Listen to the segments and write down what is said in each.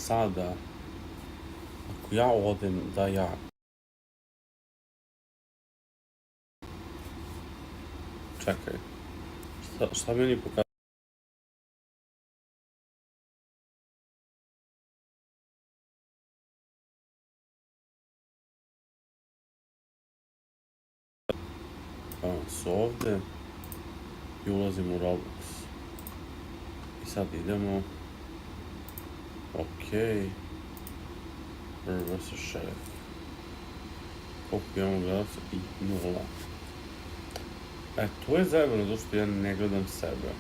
sada, ako ja odem da ja... Čekaj, šta meni pokazuje? Su ovde i ulazim u Roblox. I sad idemo. Okej. Vs. šef. Koliko imamo gledalca? I 0. To je zajebano zašto ja ne gledam sebe.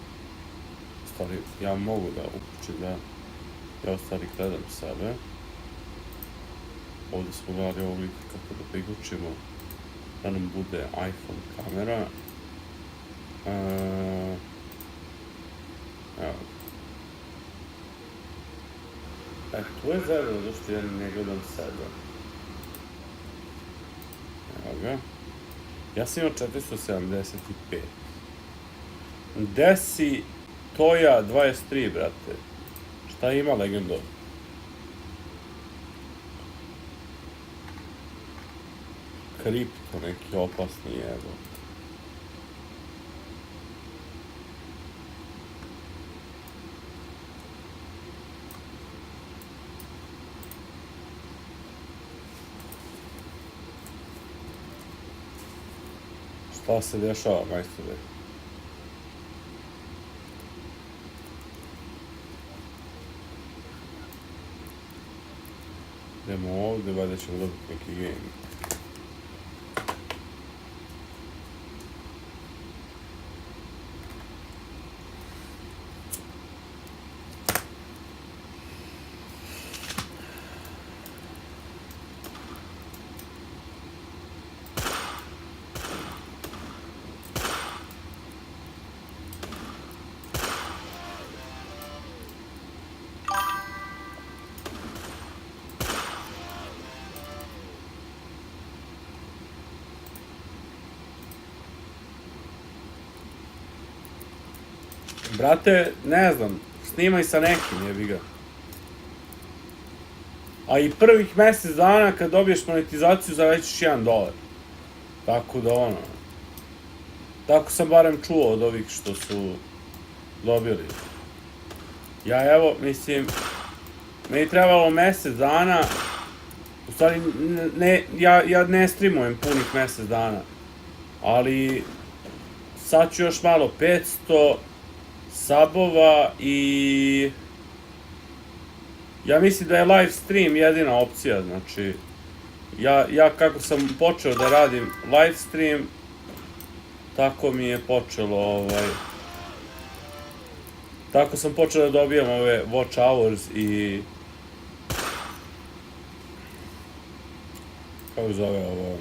Stvari, ja mogu da uključim da ja u stvari gledam sebe. Ovdje smo gledali ovog lika kako da priključimo da nam bude iPhone kamera. Evo. To je zajebano zašto ja ne gledam sebe. Evo ga. Ja sam imao 475. Gde si Toja 23, brate? Šta ima legendo? Kripto neki opasni evo. Šta se dešava, majstore? Idemo ovdje, valjda ćemo dobiti neki game. Brate, ne znam, snimaj sa nekim, jebi ga. A i prvih mjesec dana kad dobiješ monetizaciju zarađuješ $1. Tako da ono... Tako sam barem čuo od ovih što su dobili. Ja evo, mislim... Meni trebalo mjesec dana... U stvari, ja ne streamujem punih mjesec dana. Ali... Sad ću još malo 500... sabova i... Ja mislim da je live stream jedina opcija, znači... Ja kako sam počeo da radim live stream, tako mi je počelo tako sam počeo da dobijam ove watch hours i... Kako zove ovo...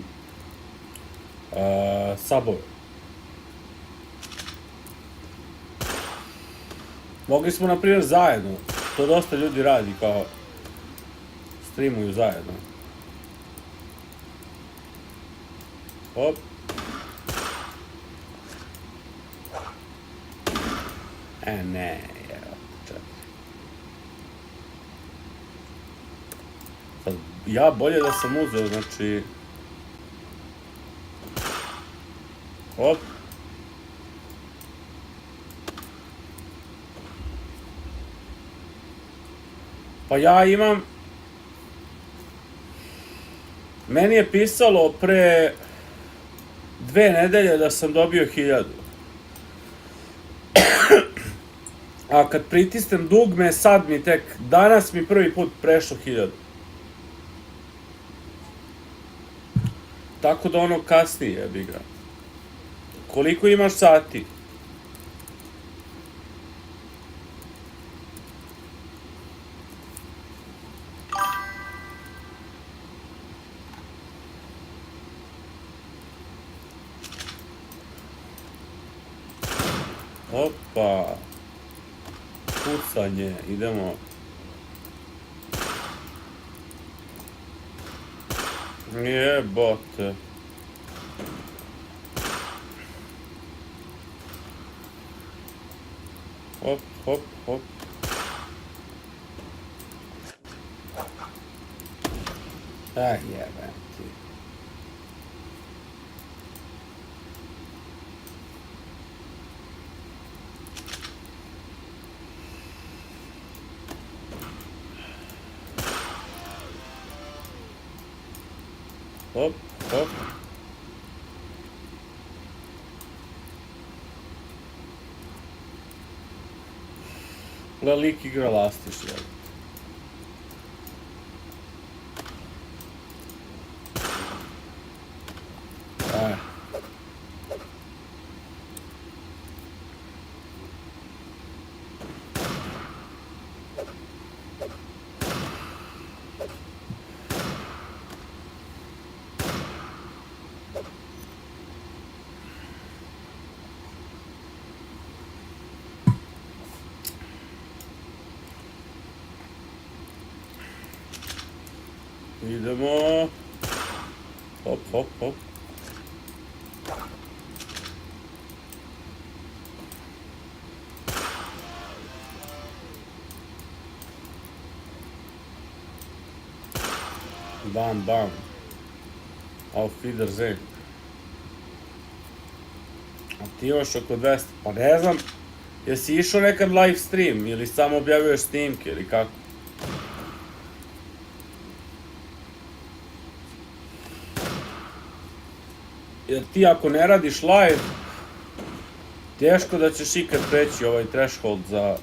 sabove. Mogli smo, na primjer, zajedno. To dosta ljudi radi, kao... Streamuju zajedno. Hop. Ne, evo, čekaj. Sad, ja bolje da sam uzeo, znači... Hop. Pa ja imam... Meni je pisalo pre 2 nedelje da sam dobio 1000. A kad pritisnem dugme, sad mi tek... Danas mi prvi put prešlo 1000. Tako da ono kasnije jebi ga. Koliko imaš sati? Opa. Pucanje, idemo. Jebote. Hop, hop, hop. Jebem ti. Hop, hop. Gle, lik igra lastiš, jel? Idemo. Hop, hop, hop. Bam, bam. Auf Wiedersehen. A ti još oko 200, pa ne znam, jesi išao nekad live stream ili samo objavljuješ snimke ili kako? Jer ti ako ne radiš live, teško da ćeš ikad preći ovaj threshold za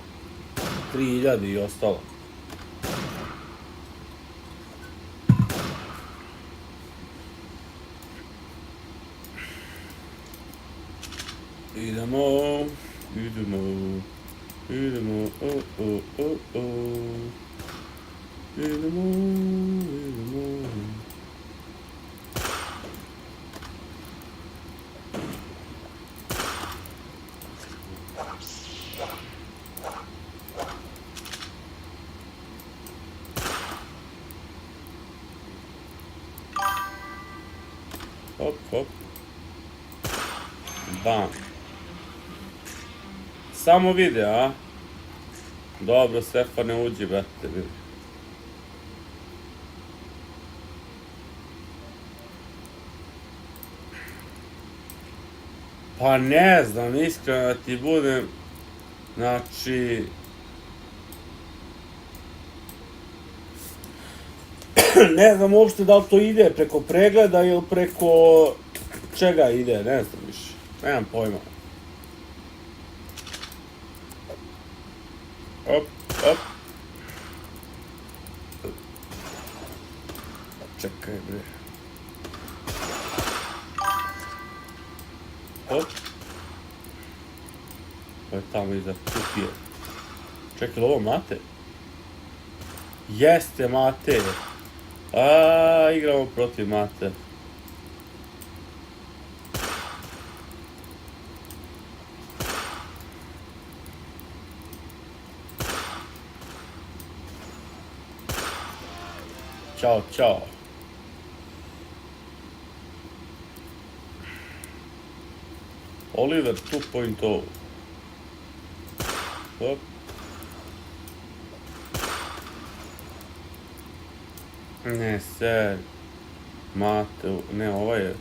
3000 i ostalo. Idemo, idemo, idemo, idemo, idemo. Hop, hop. Bam. Samo video, a? Dobro, Stefane, uđi, brate. Pa ne znam, iskreno da ti budem, znači... Ne znam uopšte da li to ide preko pregleda ili preko čega ide, ne znam više, nemam pojma. Op, op. Čekaj bre. Op. Ovo je tamo iza kutije. Čekaj, ovo mate? Jeste mate. Igramo protiv mate. Ćao, čao. Oliver 2.0. Hop. Ne, sad. Mate, ne, ovaj je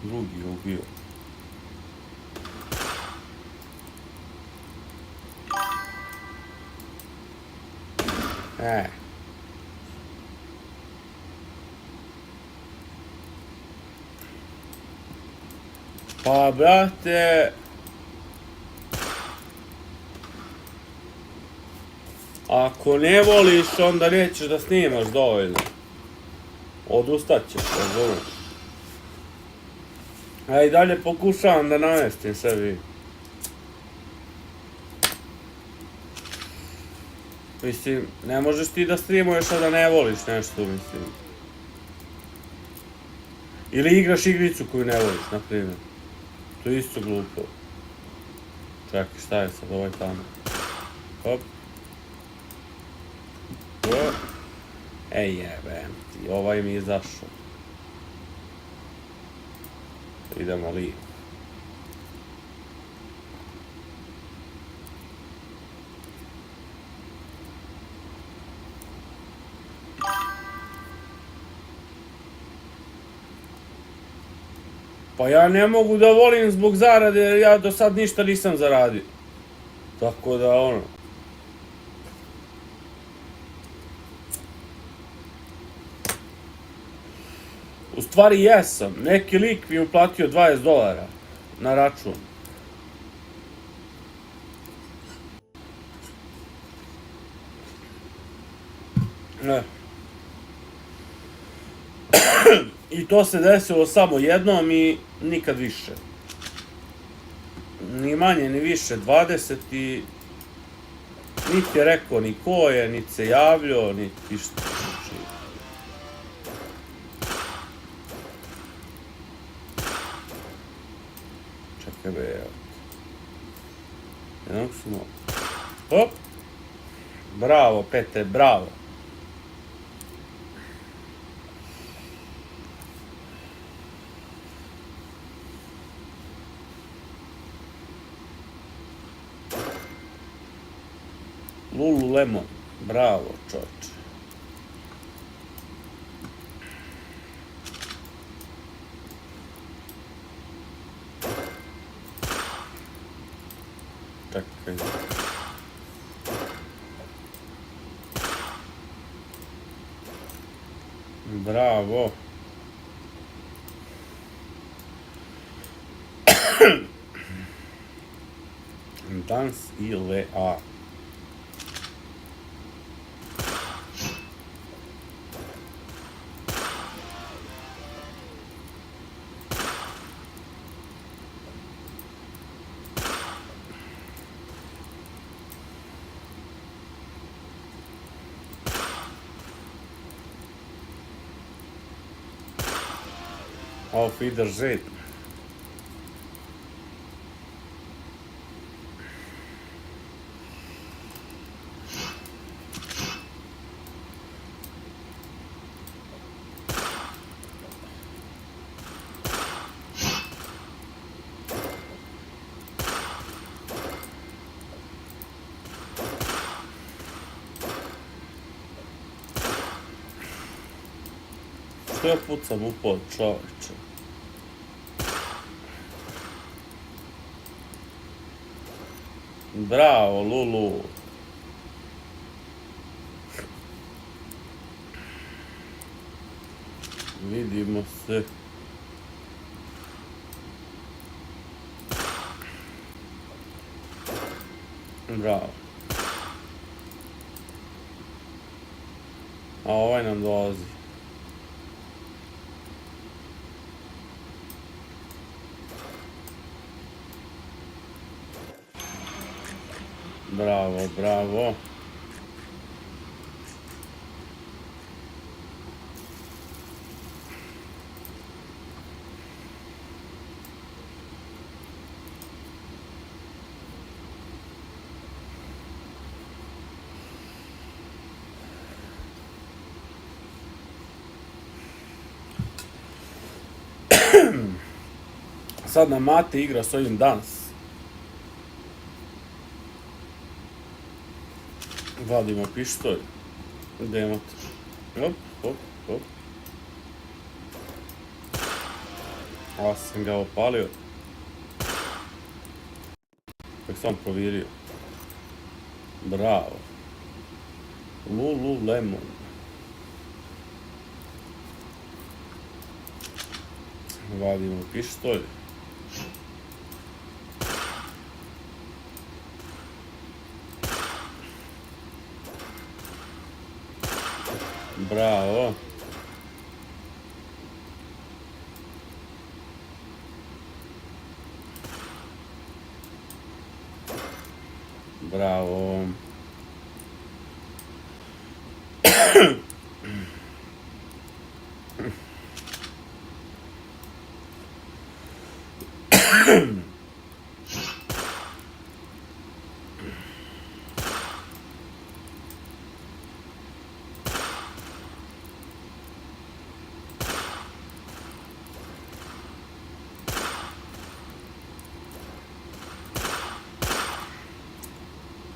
drugi ubio. Pa, brate... Ako ne voliš, onda nećeš da snimaš dovoljno. Odustat ćeš, razumiješ. A i dalje pokušavam da namestim sebi. Mislim, ne možeš ti da streamuješ, a da ne voliš nešto, mislim. Ili igraš igricu koju ne voliš, na primjer. To je isto glupo. Čekaj, šta je sad, ovaj tamo. Hop. Ej, jebem ti, ovaj mi je izašao. Idemo li. Pa ja ne mogu da volim zbog zarade jer ja do sad ništa nisam zaradio. Tako da ono. U stvari jesam. Neki lik mi je uplatio $20 na račun. Ne. I to se desilo samo jednom i nikad više. Ni manje, ni više, 20 i... Niti je rekao ni ko je, niti se javljao, niti što. Čekaj be, evo. Jednog smo... Hop! Bravo, Pete, bravo. Lululemon, bravo čovječe. Čekaj. Bravo. Dans ile a. Auf Wiedersehen. Što ja pucam u pod, čovječe? Bravo, Lulu. Vidimo se. Bravo. A ovaj nam dolazi. Bravo, bravo. Sad nam Mate igra s ovim dans. Vadimo pištolj. Idemo to. Hop, hop, hop. A sam ga opalio. Kako sam provirio. Bravo. Lululemon. Vadimo pištolj. Bravo. Bravo.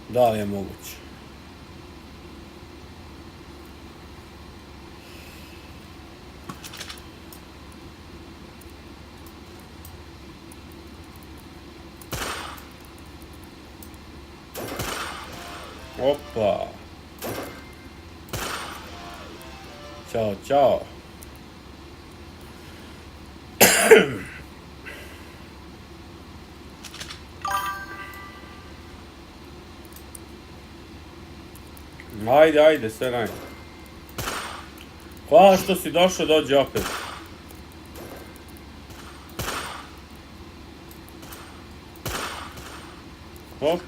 Da li je moguće? Opa. Ćao, ćao. Ajde, ajde, sve najde. Hvala što si došao, dođi opet. Hop.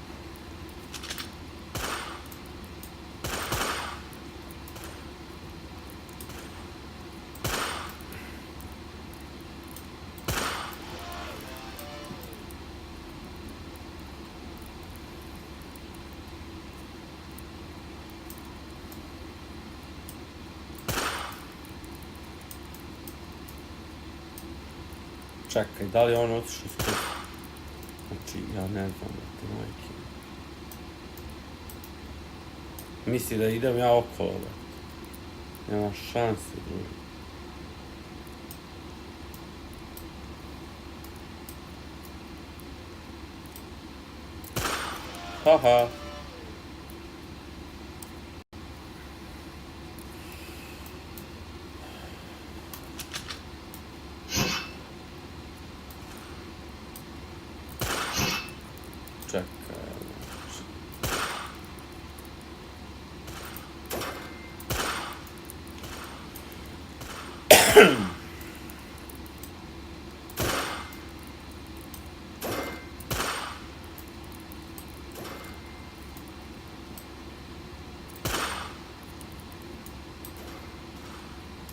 Čekaj, da li je on otišao skoro? Znači, ja ne znam da te majke. Misli da idem ja okolo, da. Nema šanse, drugi. Haha.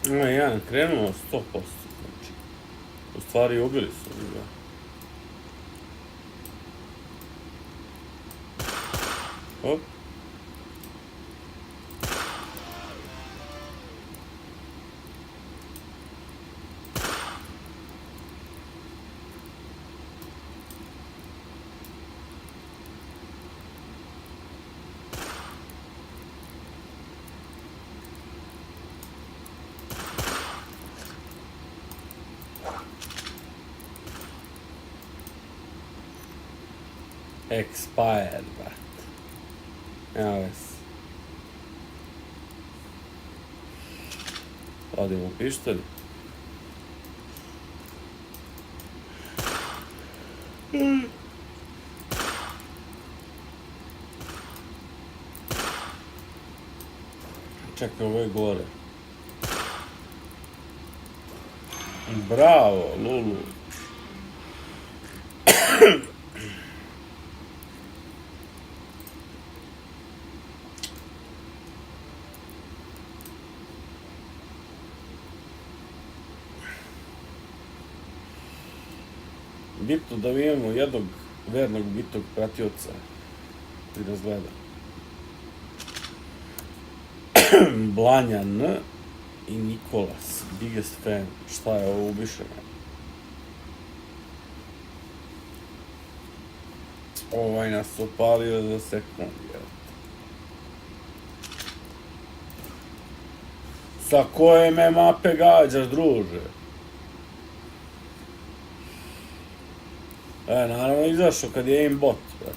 Ima jedan krenuo 100%, znači. U stvari ubili su ga. Hop. Expired, brat. Nema veze. Odimo pištolj. Čekaj, ovo je gore. Bravo, Lulu. Bitno da mi imamo jednog vernog bitnog pratioca i da gleda. Blanjan i Nikolas, biggest fan. Šta je ovo, ubiše me? Ovaj nas opalio za sekund, jel? Sa koje me mape gađaš, druže? Naravno izašao kad je aimbot, brate.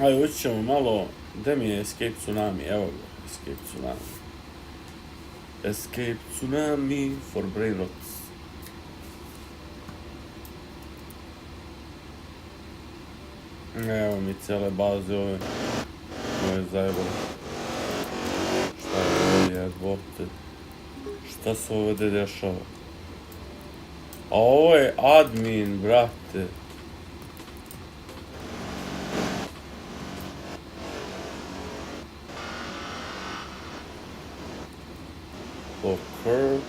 Ajde, ući ćemo malo. Gde mi je Escape Tsunami? Evo ga, Escape Tsunami. Escape Tsunami for brain rots. Evo mi cijele baze ove. Ovo je zajebalo. Šta je ovo jebote? Šta se ovdje dešava? A ovo je admin, brate. Occur.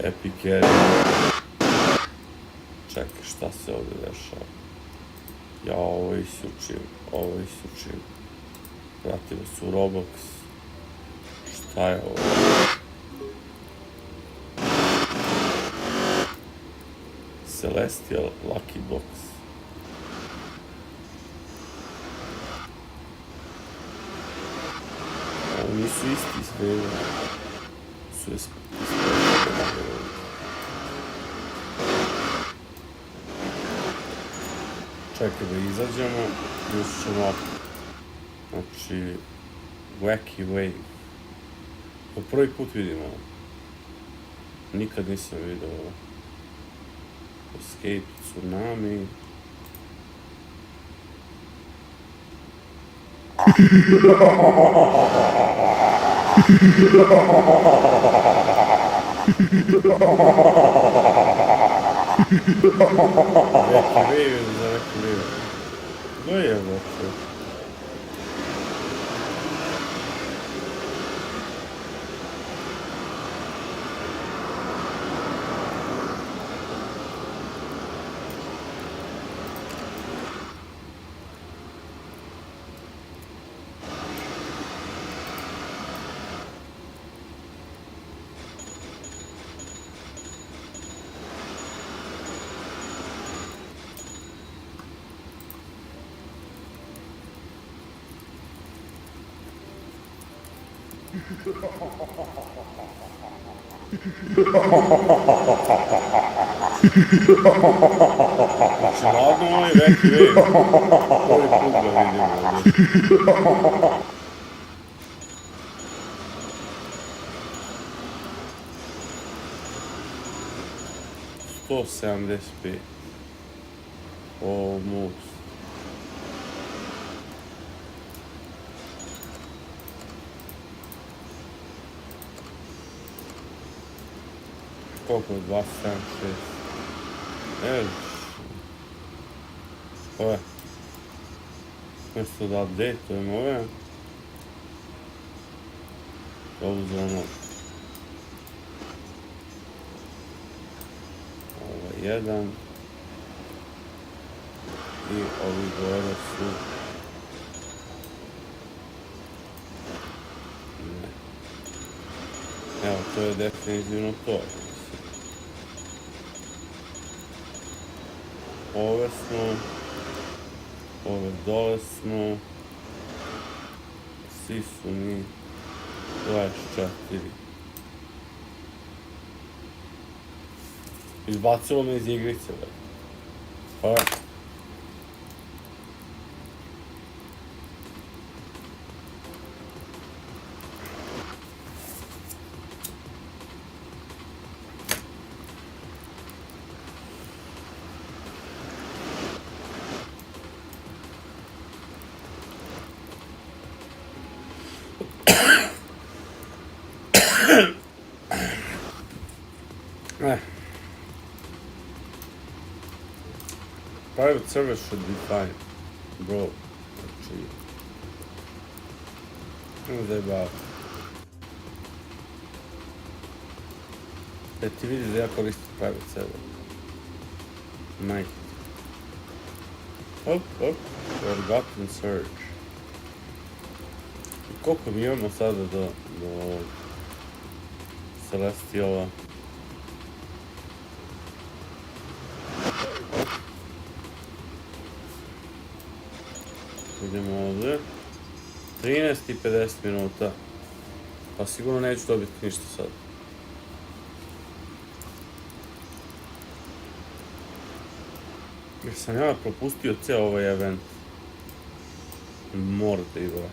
Epic area. Čekaj, šta se ovdje dešava? Ja ovo isučim. Vratimo se u Roblox. Šta je ovo? Celestial Lucky Box. Ovo nisu isti sve. Su čekaj da izađemo, još ćemo, znači, Wacky Wave. Po prvi put vidimo ovo. Nikad nisam vidio ovo. Escape Tsunami. Wacky Wave za Wacky Wave. Kdo je ovo? Znači, ladno ovaj Wacky Wave. Prvi put ga vidimo ovdje. 175. Almost. Koliko je 276? Evo. Ove. Nešto da update-ujem ove. Ovu zonu. Ovo jedan. I ovi gore su... Ne. Evo, to je definitivno to. Ove smo, ove dole smo, svi su mi 24. Izbacilo me iz igrice, pa... Private service should be fine, bro. Znači, nema zajebava. Da ti vidiš da ja koristim private server. Majke. Hop, hop, forgotten search. I koliko mi imamo sada do Celestiala? Idemo ovdje. 13 i 50 minuta. Pa sigurno neću dobiti ništa sad. Jer sam ja propustio cijel ovaj event. Mordi, brat.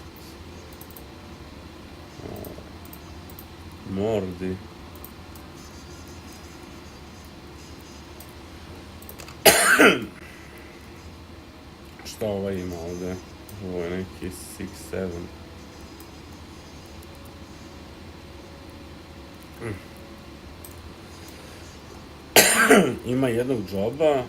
Mordi. Šta ovaj ima ovdje? Ovo je neki 6-7. Ima jednog džoba.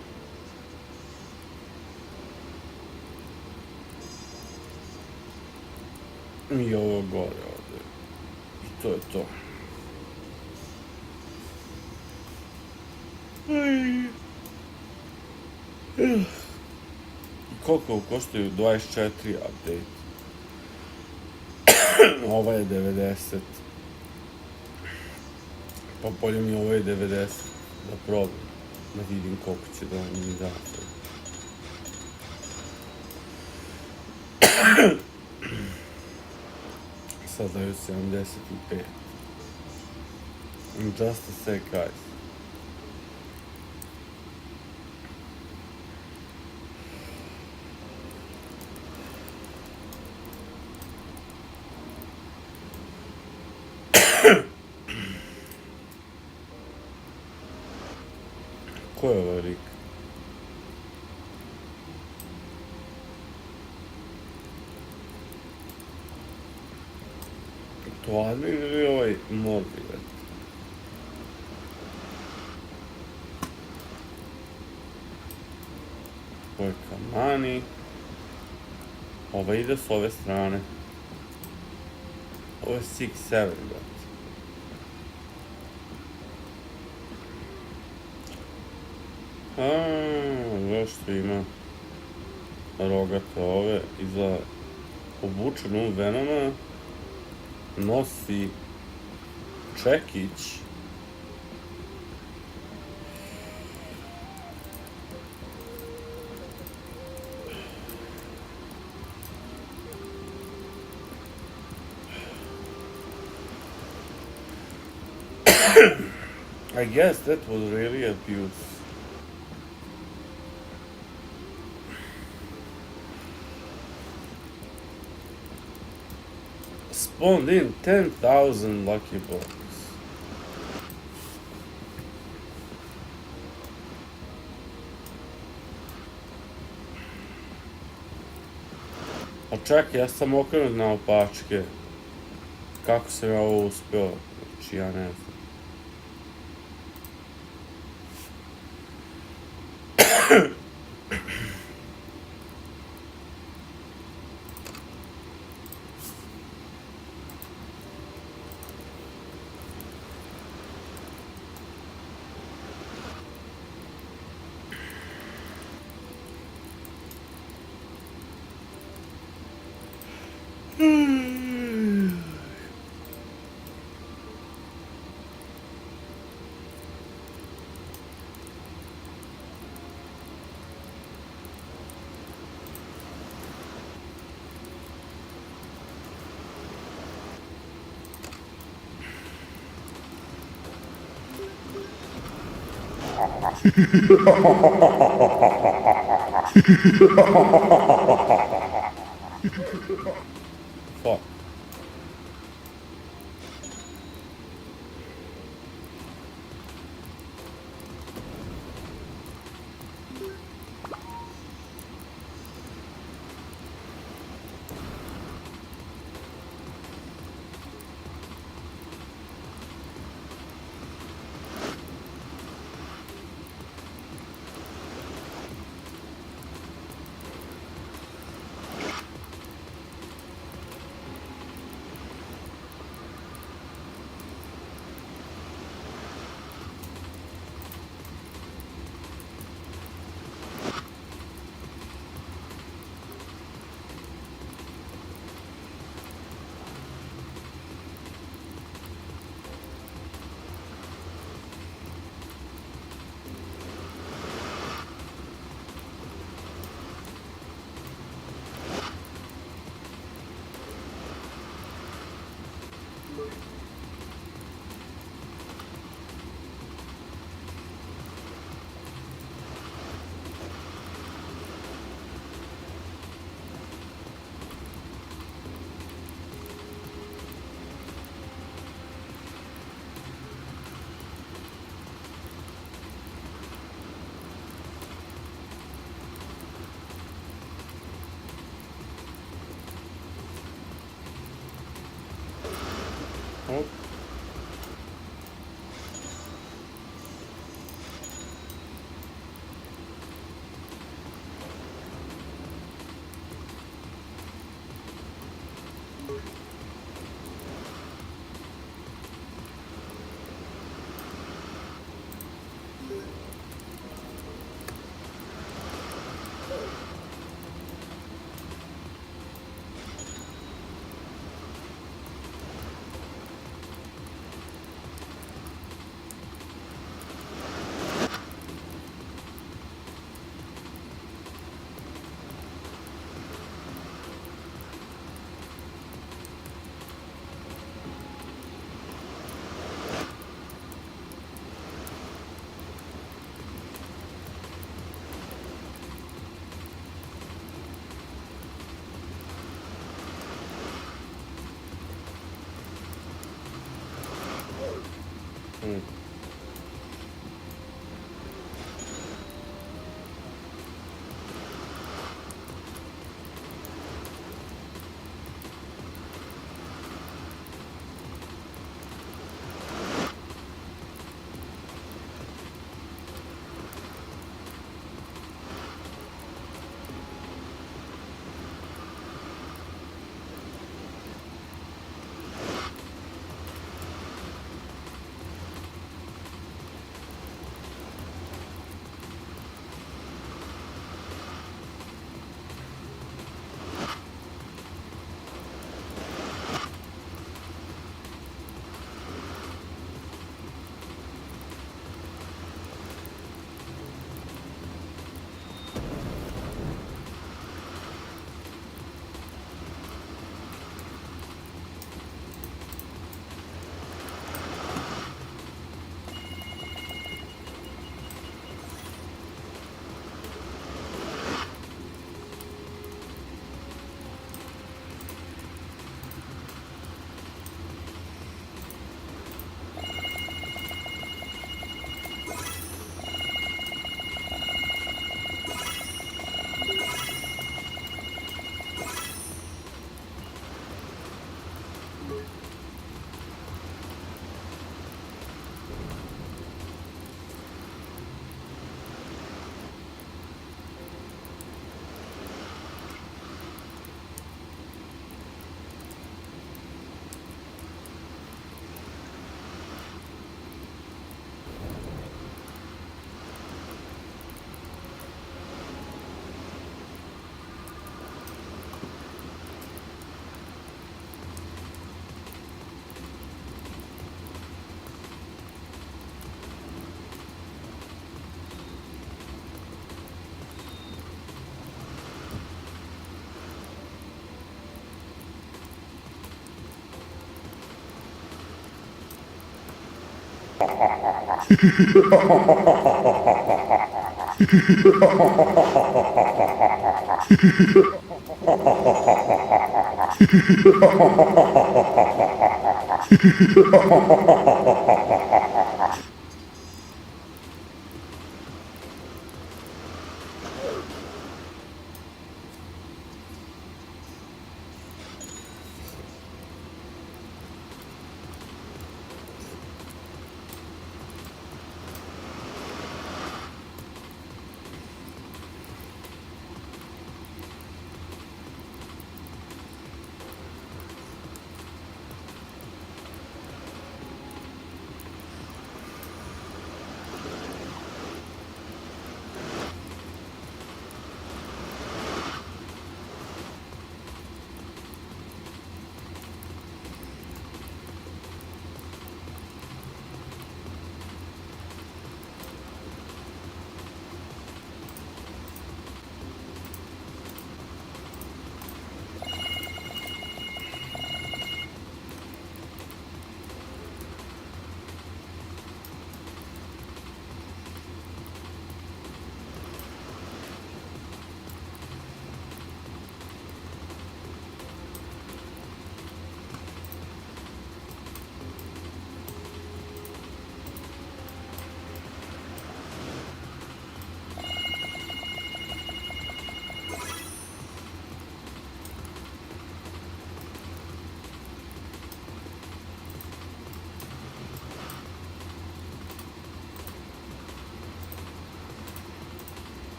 I ovo gore ovdje. I to je to. Koliko koštaju 24 update. Ova je 90. Pa bolje mi ovo je 90. Da probam. Da vidim koliko će da mi dati. Sad daju 75. Just a sec, guys. Ko je ovaj lik? To admin ili ovaj Morbilet? Ovo je Kamani. Ova ide s ove strane. Ovo je 6-7, brate. Zašto ima rogate ove, iza obučen u Venoma, nosi čekić. I guess that was really abuse. Spawned in 10,000 lucky blocks. A čekaj, ja sam okrenut na opačke. Kako sam ja ovo uspeo? Znači, ja ne znam. Fuck.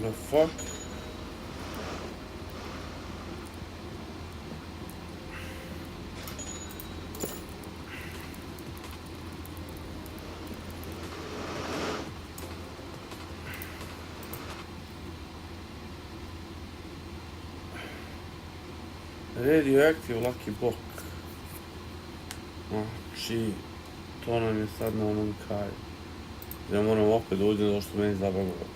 The fuck? Radioactive Lucky Block. Znači, to nam je sad na onom kraju. Ja moram opet da uđem, zašto meni zabavilo.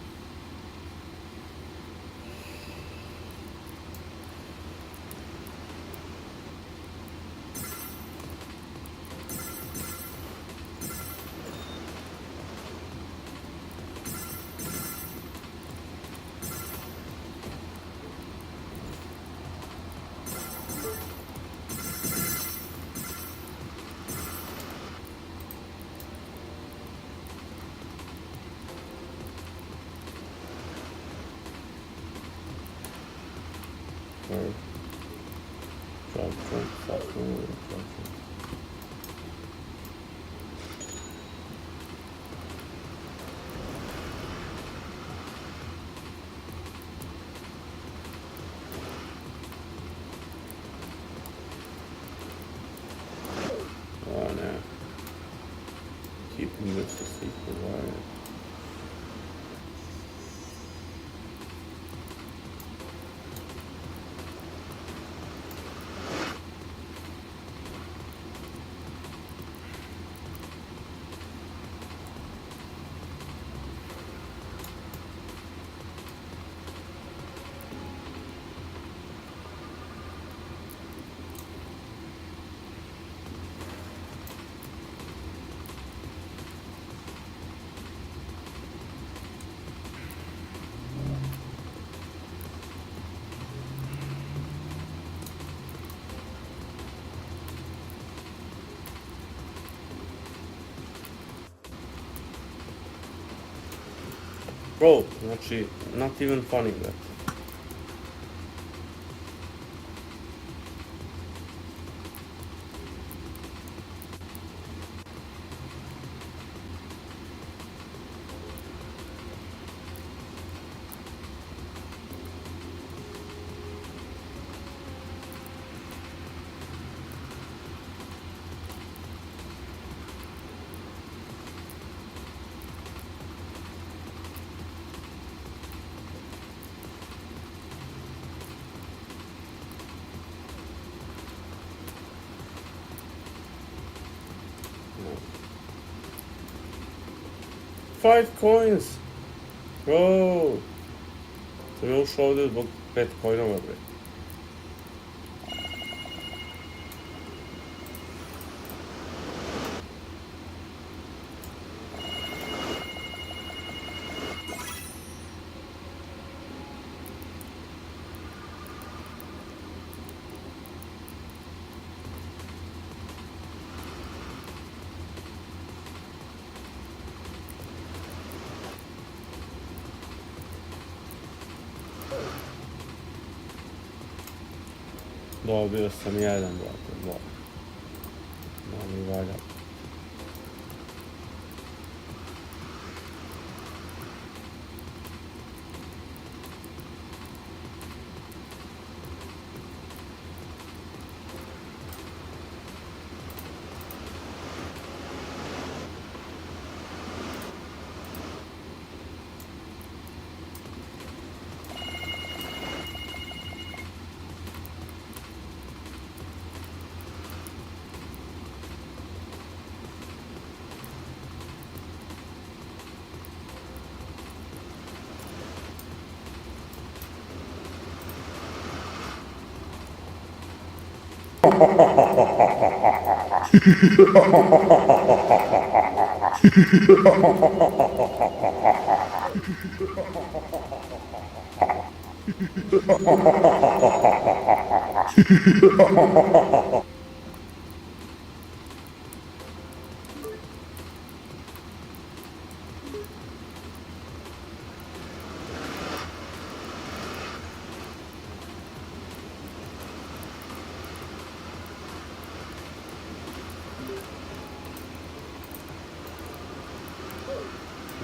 Keeping this a secret, right? Bro, znači, not even funny, brate. Five coins! Bro! Sam je ušao ovdje zbog 5 coinova, bre. Dobio sam jedan, brate, dva. Da mi valja.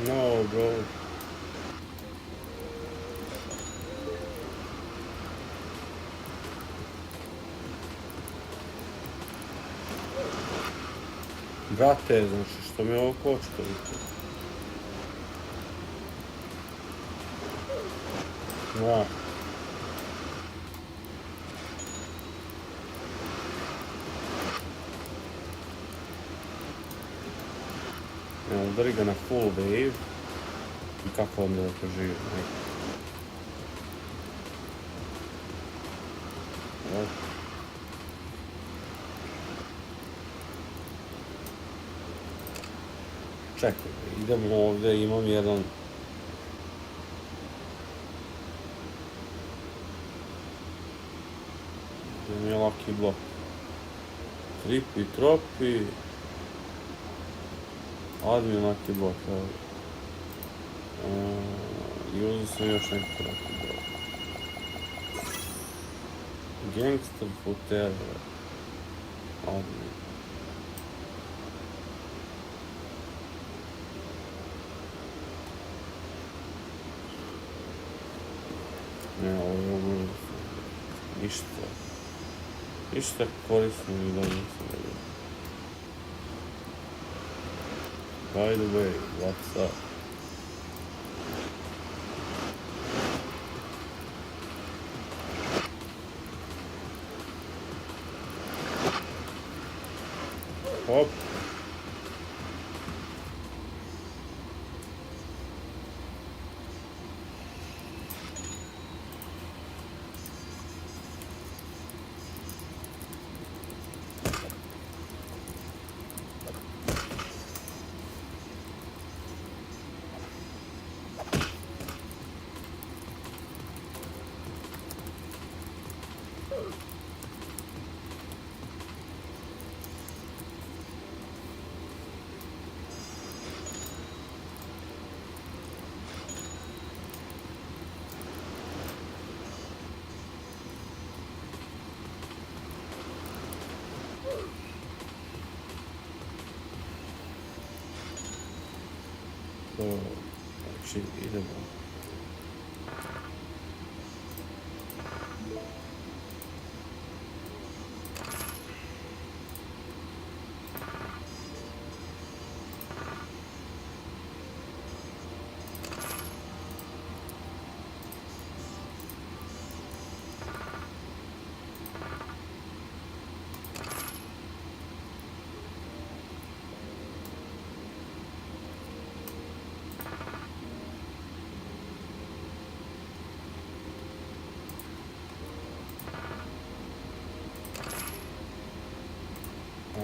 No, bro. Brate, znači, što mi ovo košta? Ja. Udari ga na full wave. I kako onda da preživi? Čekaj, idemo ovdje, imam jedan... Gdje mi je lucky block? Tripi, tropi... Admin lucky block, evo. I uzeo sam još neki lucky block. Gangster footer... Admin. Ne, ovo je ništa korisno i dobro sam vidio. By the way, what's up? Hop. Znači, idemo.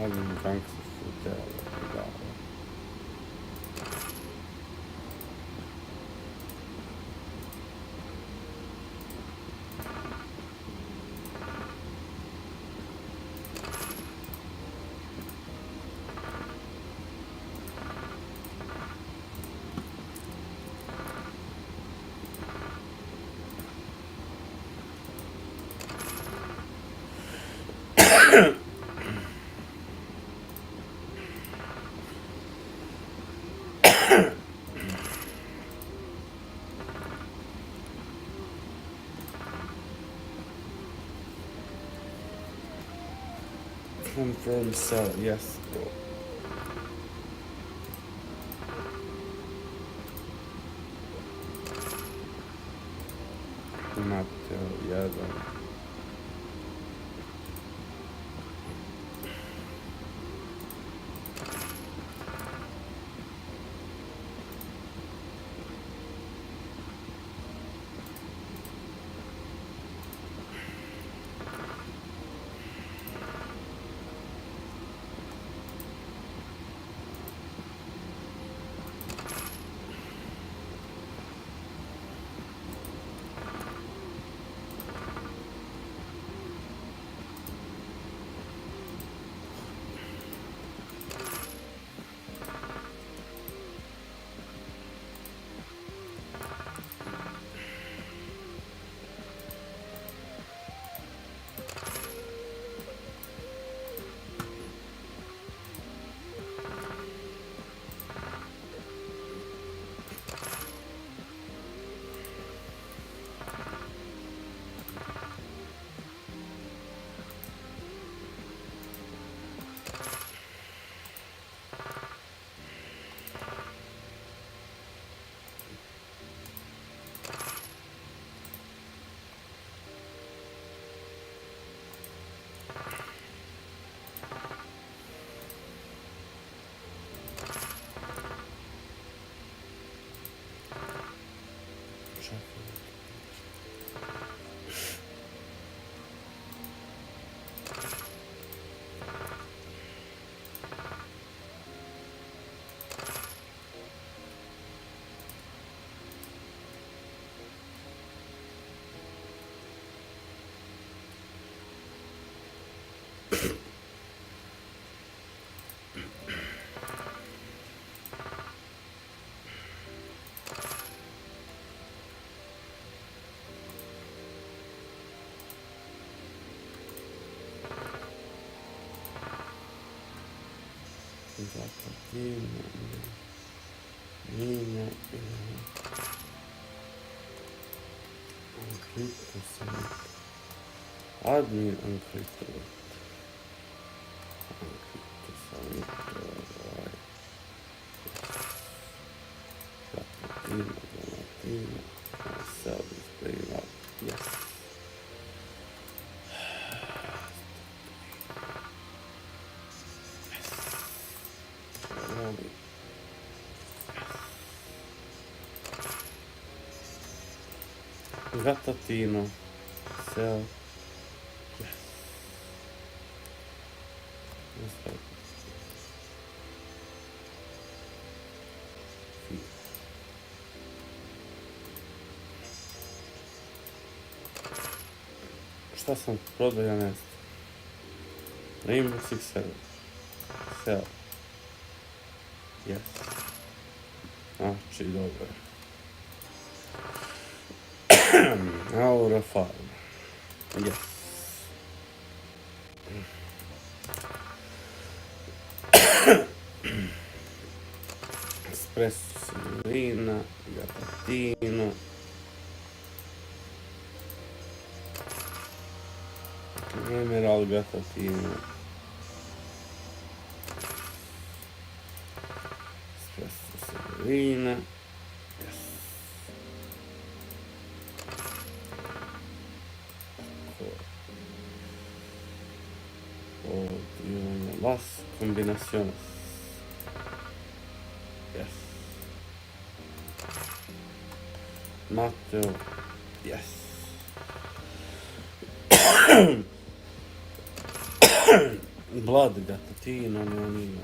Admin gangster footer, da. Confirm sell, yes, bro. Mateo, jedan. Zapatina, Nina, Crypto Summit, Admin and Crypto Summit, Zapatina, sell display up, yes. Gattatino, sell, yes. Šta sam prodao, ja ne znam. Rainbow Six Siege, sell, yes. Znači, dobro. Aura Farm, yes. Espresso Signorina, Gattatino. Emerald Gattatino. Espresso Signorina. Yes. Las combinaciones. Yes. Matteo. Yes. Blood Gattatino, Neonino.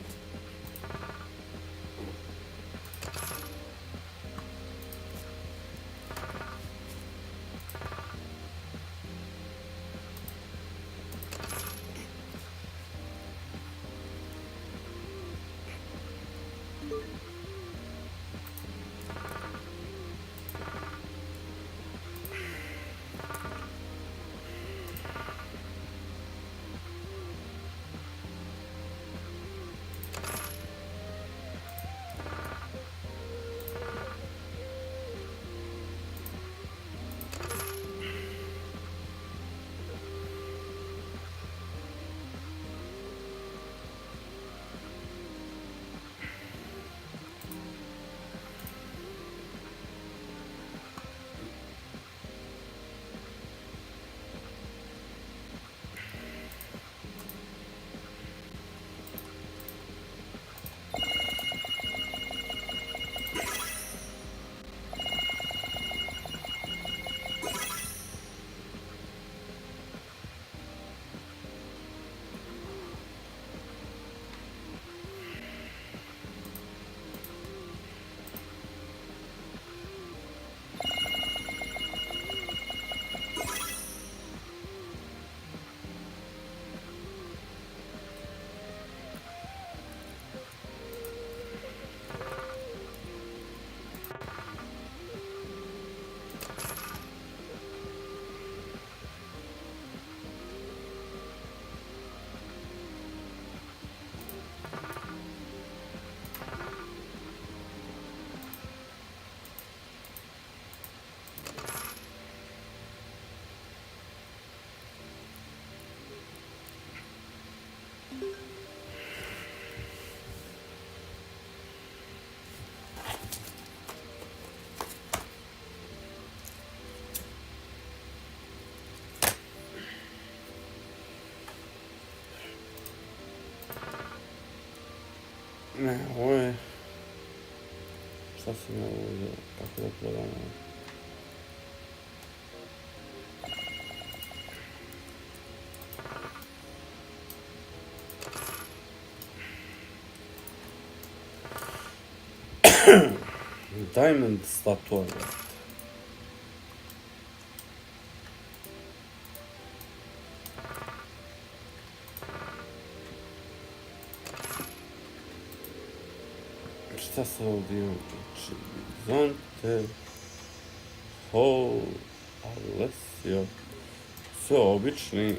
Ne, ovo je... Šta sam ja ovo uzeo? Kako da prodam ovo? Diamond statua, brate. Šta se ovdje imam? Horizonte, Hall, Alessio, sve obični.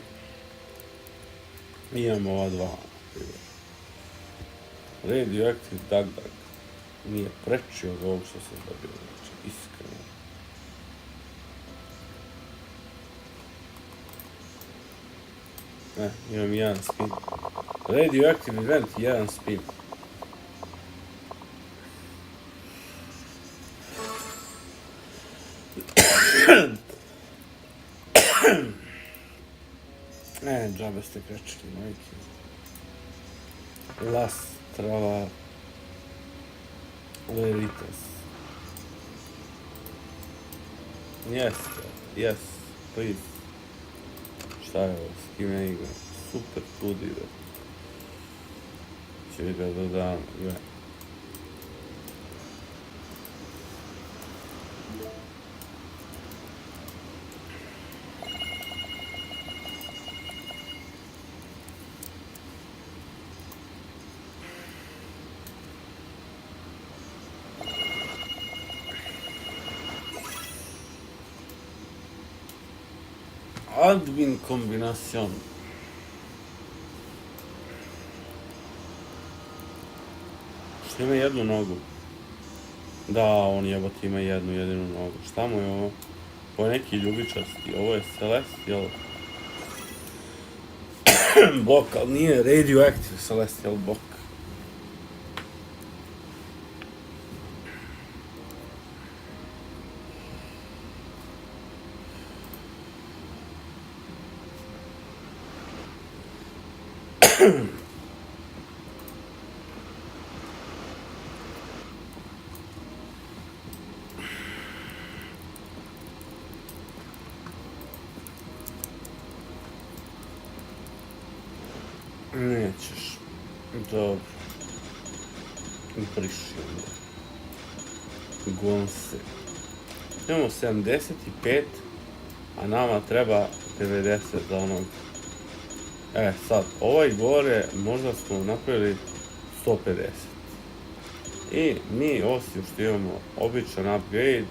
Imam ova dva. Radioactive Dug nije preči od ovog što sam dobio, znači, iskreno. Imam jedan spin. Radioactive Event, jedan spin. Džabe ste krečili, majke. Trava, Veritas. Yes, please. Šta je ovo, s kim ja igram? Super tudi, da. Će ga dodam, Admin kombinacion. Što ima jednu nogu? Da, on jebot ima jednu jedinu nogu. Šta mu je ovo? Ovo je neki ljubičasti. Ovo je Celestial Block, ali nije Radioactive Celestial Block. Nećeš. Dobro. Briši onda. Gonse. Imamo 75, a nama treba 90 za onog. Sad, ovaj gore možda smo napravili 150. I mi, osim što imamo običan upgrade,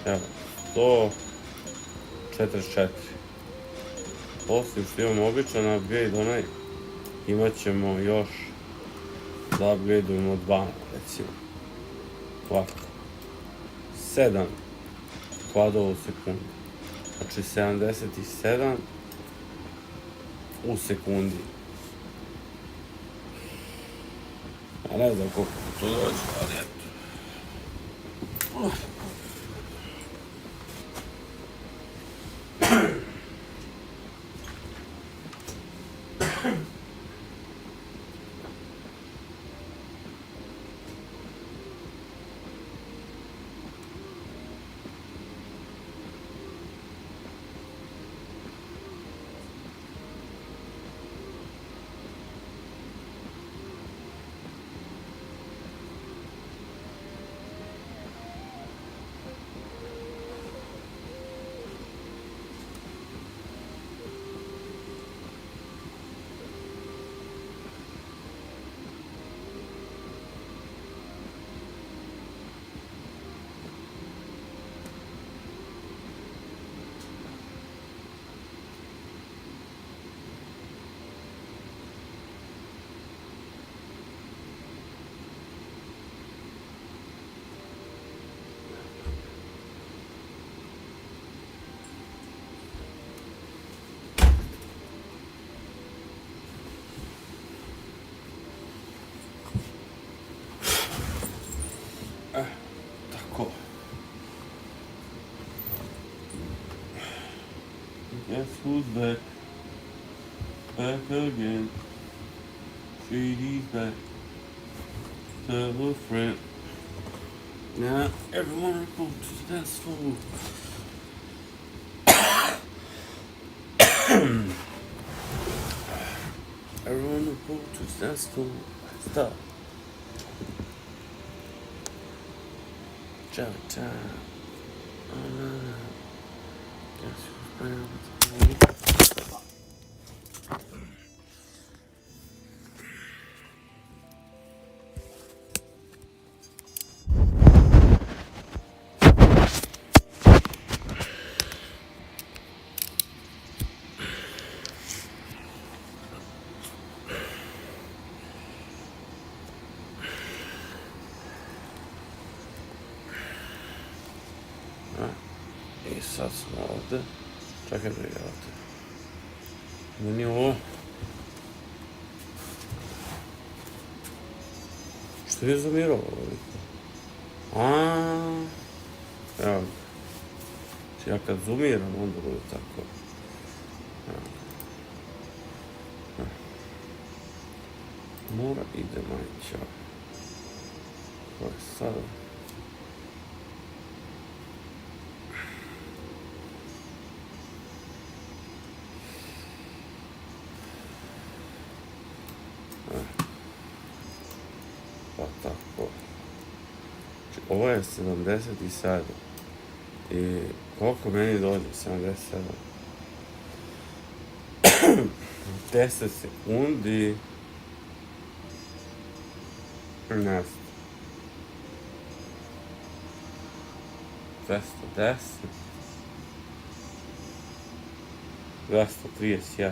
evo, 144. Osim što imamo običan upgrade, onaj, imat ćemo još da upgradeujemo 2, recimo. Ovako. 7 kvadova u sekundi. Znači 77 u sekundi. Ja ne znam koliko to dođe, ali eto. Tako. Guess who's back? Back again. Shady's back. Tell a friend. Now everyone report to the dance floor. Everyone report to the dance floor. Stop. Jump time. Oh no. Guess who's playing with me? sad smo ovde. Čekaj da je ovde. Meni je ovo... Što je zoomirao ovoliko? Evo ga. Znači ja kad zoomiram, onda bude tako. Mora ide majća. Ko je sada? Pa tako. Znači ovo je 77. I koliko meni dođe? 77. 10 sekundi. Ne znam. 210. 231.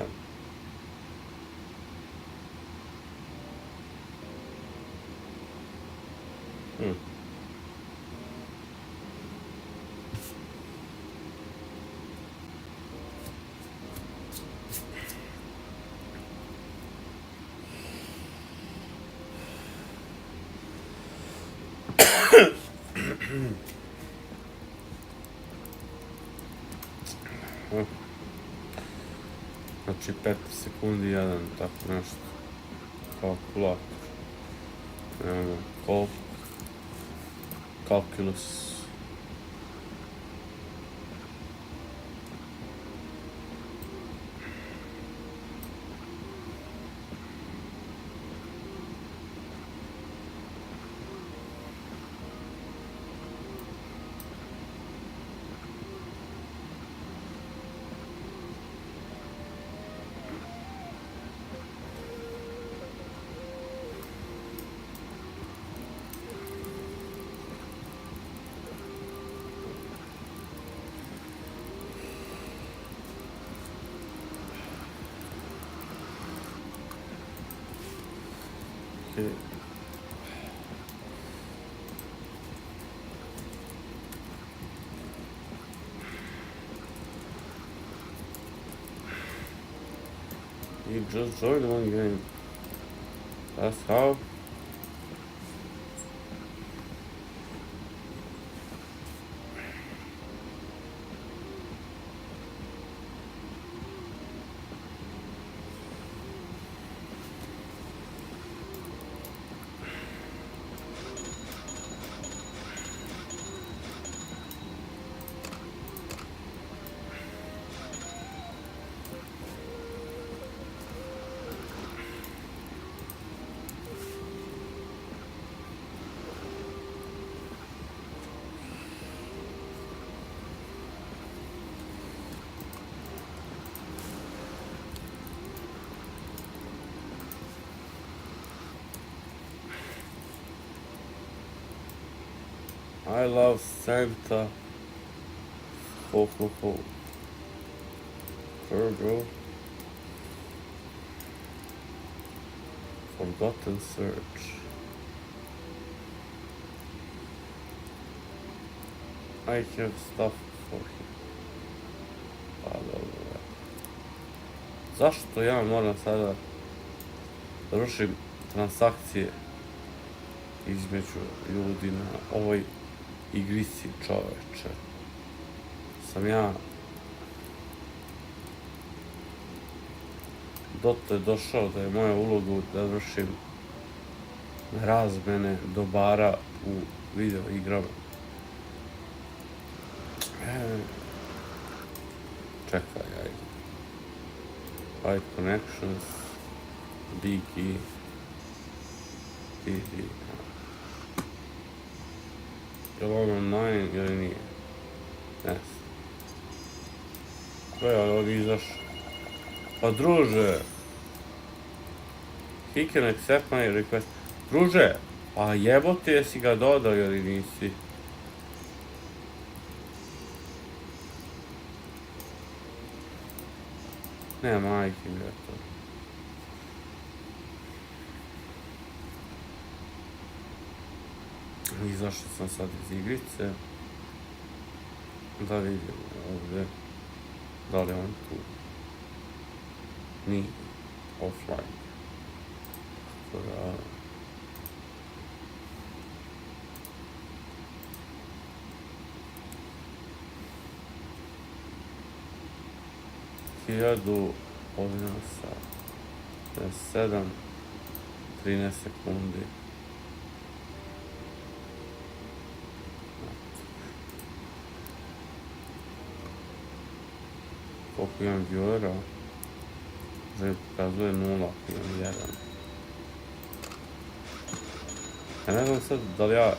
Znači 15 sekundi jedan, tako nešto. Kalkulator. Calculus. Okay. You just joined one game. That's how. I love Santa. Ho ho ho. Virgo. Forgotten search. I have stuff for him. Pa dobro. Zašto ja moram sada da rušim transakcije između ljudi na ovoj igrici, čoveče? Sam ja dotle došao da je moja uloga da vršim razmene dobara u video igrama. Čekaj, ajde. Fight connections, Diki, TV. Je li on online ili nije? Yes. Ko je ovdje izašao? Pa druže! He can accept my request. Druže! A jebote, jesi ga dodao ili nisi? Ne, majke mi je to. Izašao sam sad iz igrice. Da vidimo ovdje. Da li on tu? Nije. Offline. Tako da... Hiljadu odnosa 7 13 sekundi. Koliko imam viewera? Znači pokazuje 0, imam 1. Ja ne znam sad da li ja...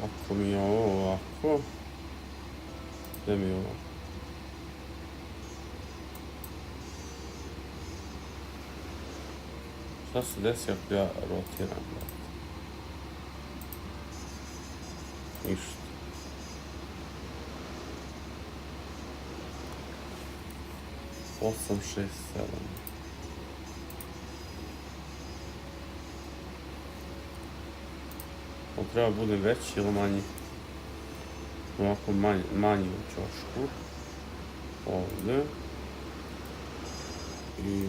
Ako mi je ovo ovako... Gdje mi je ovo? Šta se desi ako ja rotiram, brate? Ništa. Osam, 6, 7. On treba bude veći ili manji? Ovako manji u ćošku. Ovdje. I...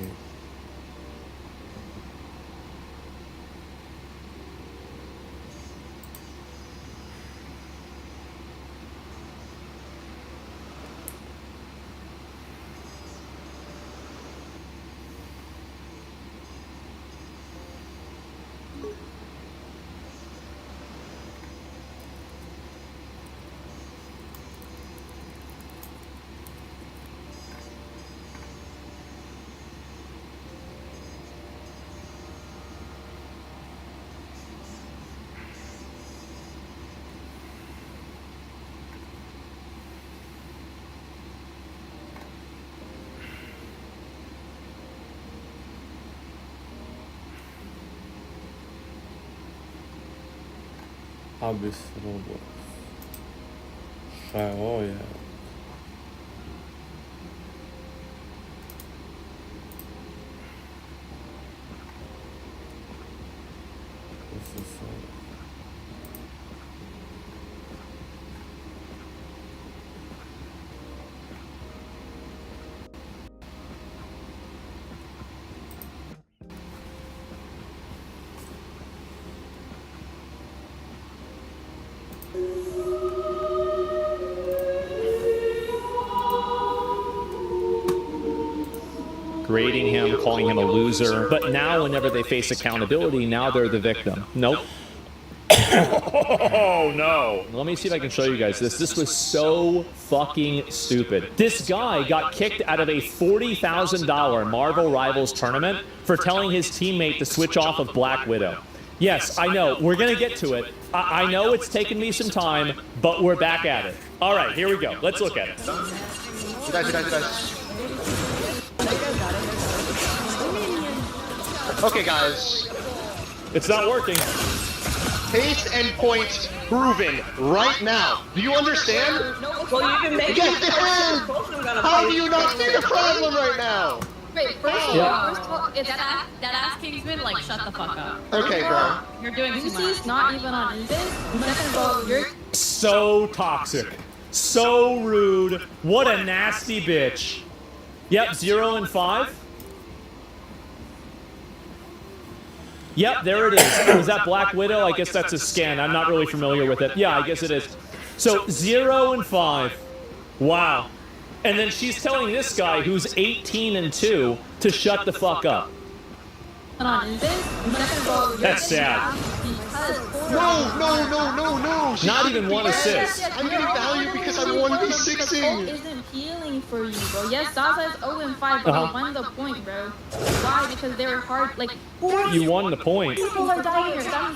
Abis Roblox. Šta je ovo je? Grading him, calling him a loser. But now, whenever they face accountability, now they're the victim. Nope. Oh, no. Let me see if I can show you guys this. This was so fucking stupid. This guy got kicked out of a $40,000 Marvel Rivals tournament for telling his teammate to switch off of Black Widow. Yes, I know. We're going to get to it. I know it's taken me some time, but we're back at it. All right, here we go. Let's look at it. Okay, guys. It's not working. Pace and points proven right now. Do you understand? Well, you can make Get the hand! How do you not see the problem right now? Wait, first of all, it's that ass Kingsman, like, shut the fuck up. Okay, bro. You're doing too much. Lucy's not even on Invis. Second of all, you're... So toxic. So rude. What a nasty bitch. Yep, 0 and 5. Yep, there it is. Was that Black Widow? I guess that's a scan. I'm not really familiar with it. Yeah, I guess it is. So 0 and 5. Wow. And then she's telling this guy who's 18 and 2 to shut the fuck up. on Invis. Second of all, That's sad. because No. Not even one assist. I'm getting value because I'm 1v6ing. Isn't peeling for you, bro. Yes, Zaza is 0-5, but they won the point, bro. Why? Because they were hard. Like, You won the point. people are dying here. That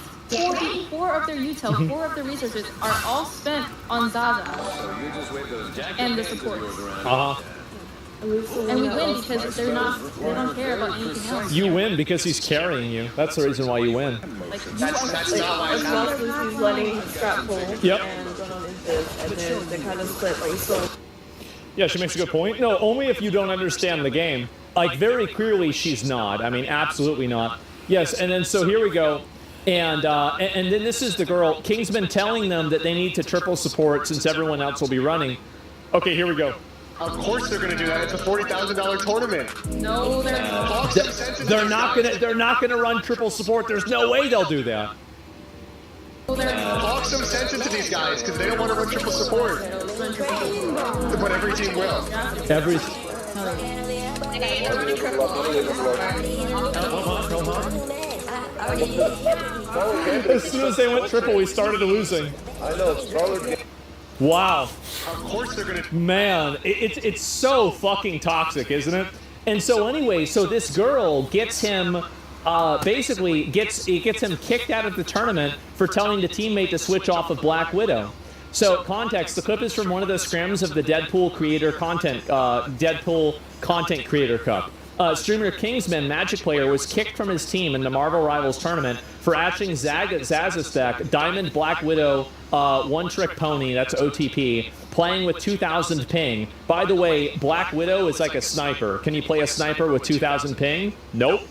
means four of their util, 4 of their resources are all spent on Zaza and the support. And we win because they don't care about anything else. You win because he's carrying you. That's the reason why you win. Like, That's not why it's happening. He's letting Scrap pull Yep. and going on Invis, and then they kind of split like so. Yeah, she makes a good point. No, only if you don't understand the game. Like, very clearly she's not. I mean, absolutely not. Yes, and then so here we go. And then this is the girl. Kingsman telling them that they need to triple support since everyone else will be running. Okay, here we go. Of course they're gonna do that. It's a $40,000 tournament. no, they're not. They're not gonna run triple support. There's no way they'll do that. Talk some sense into these guys because they don't want to run triple support. But every team will. Every. As soon as they went triple, we started losing. I know, Wow. Of course they're gonna. Man, it's so fucking toxic, isn't it? And so anyway, so this girl gets him, basically gets him kicked out of the tournament for telling the teammate to switch off of Black Widow. So context: the clip is from one of the scrims of the Deadpool Content Creator Cup. Streamer Kingsman, Magic player, was kicked from his team in the Marvel Rivals tournament for ashing Zaza's deck, Diamond Black Widow, One Trick Pony, that's OTP, playing with 2000 ping. By the way, Black Widow is like a sniper. Can you play a sniper with 2000 ping? Nope.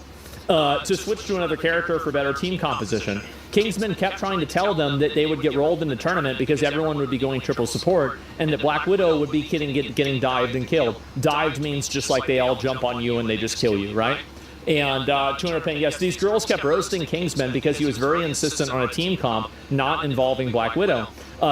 To switch to another character for better team composition. Kingsman kept trying to tell them that they would get rolled in the tournament because everyone would be going triple support, and that Black Widow would be getting dived and killed. Dived means just like they all jump on you and they just kill you, right? And 200 ping, yes, these girls kept roasting Kingsman because he was very insistent on a team comp not involving Black Widow.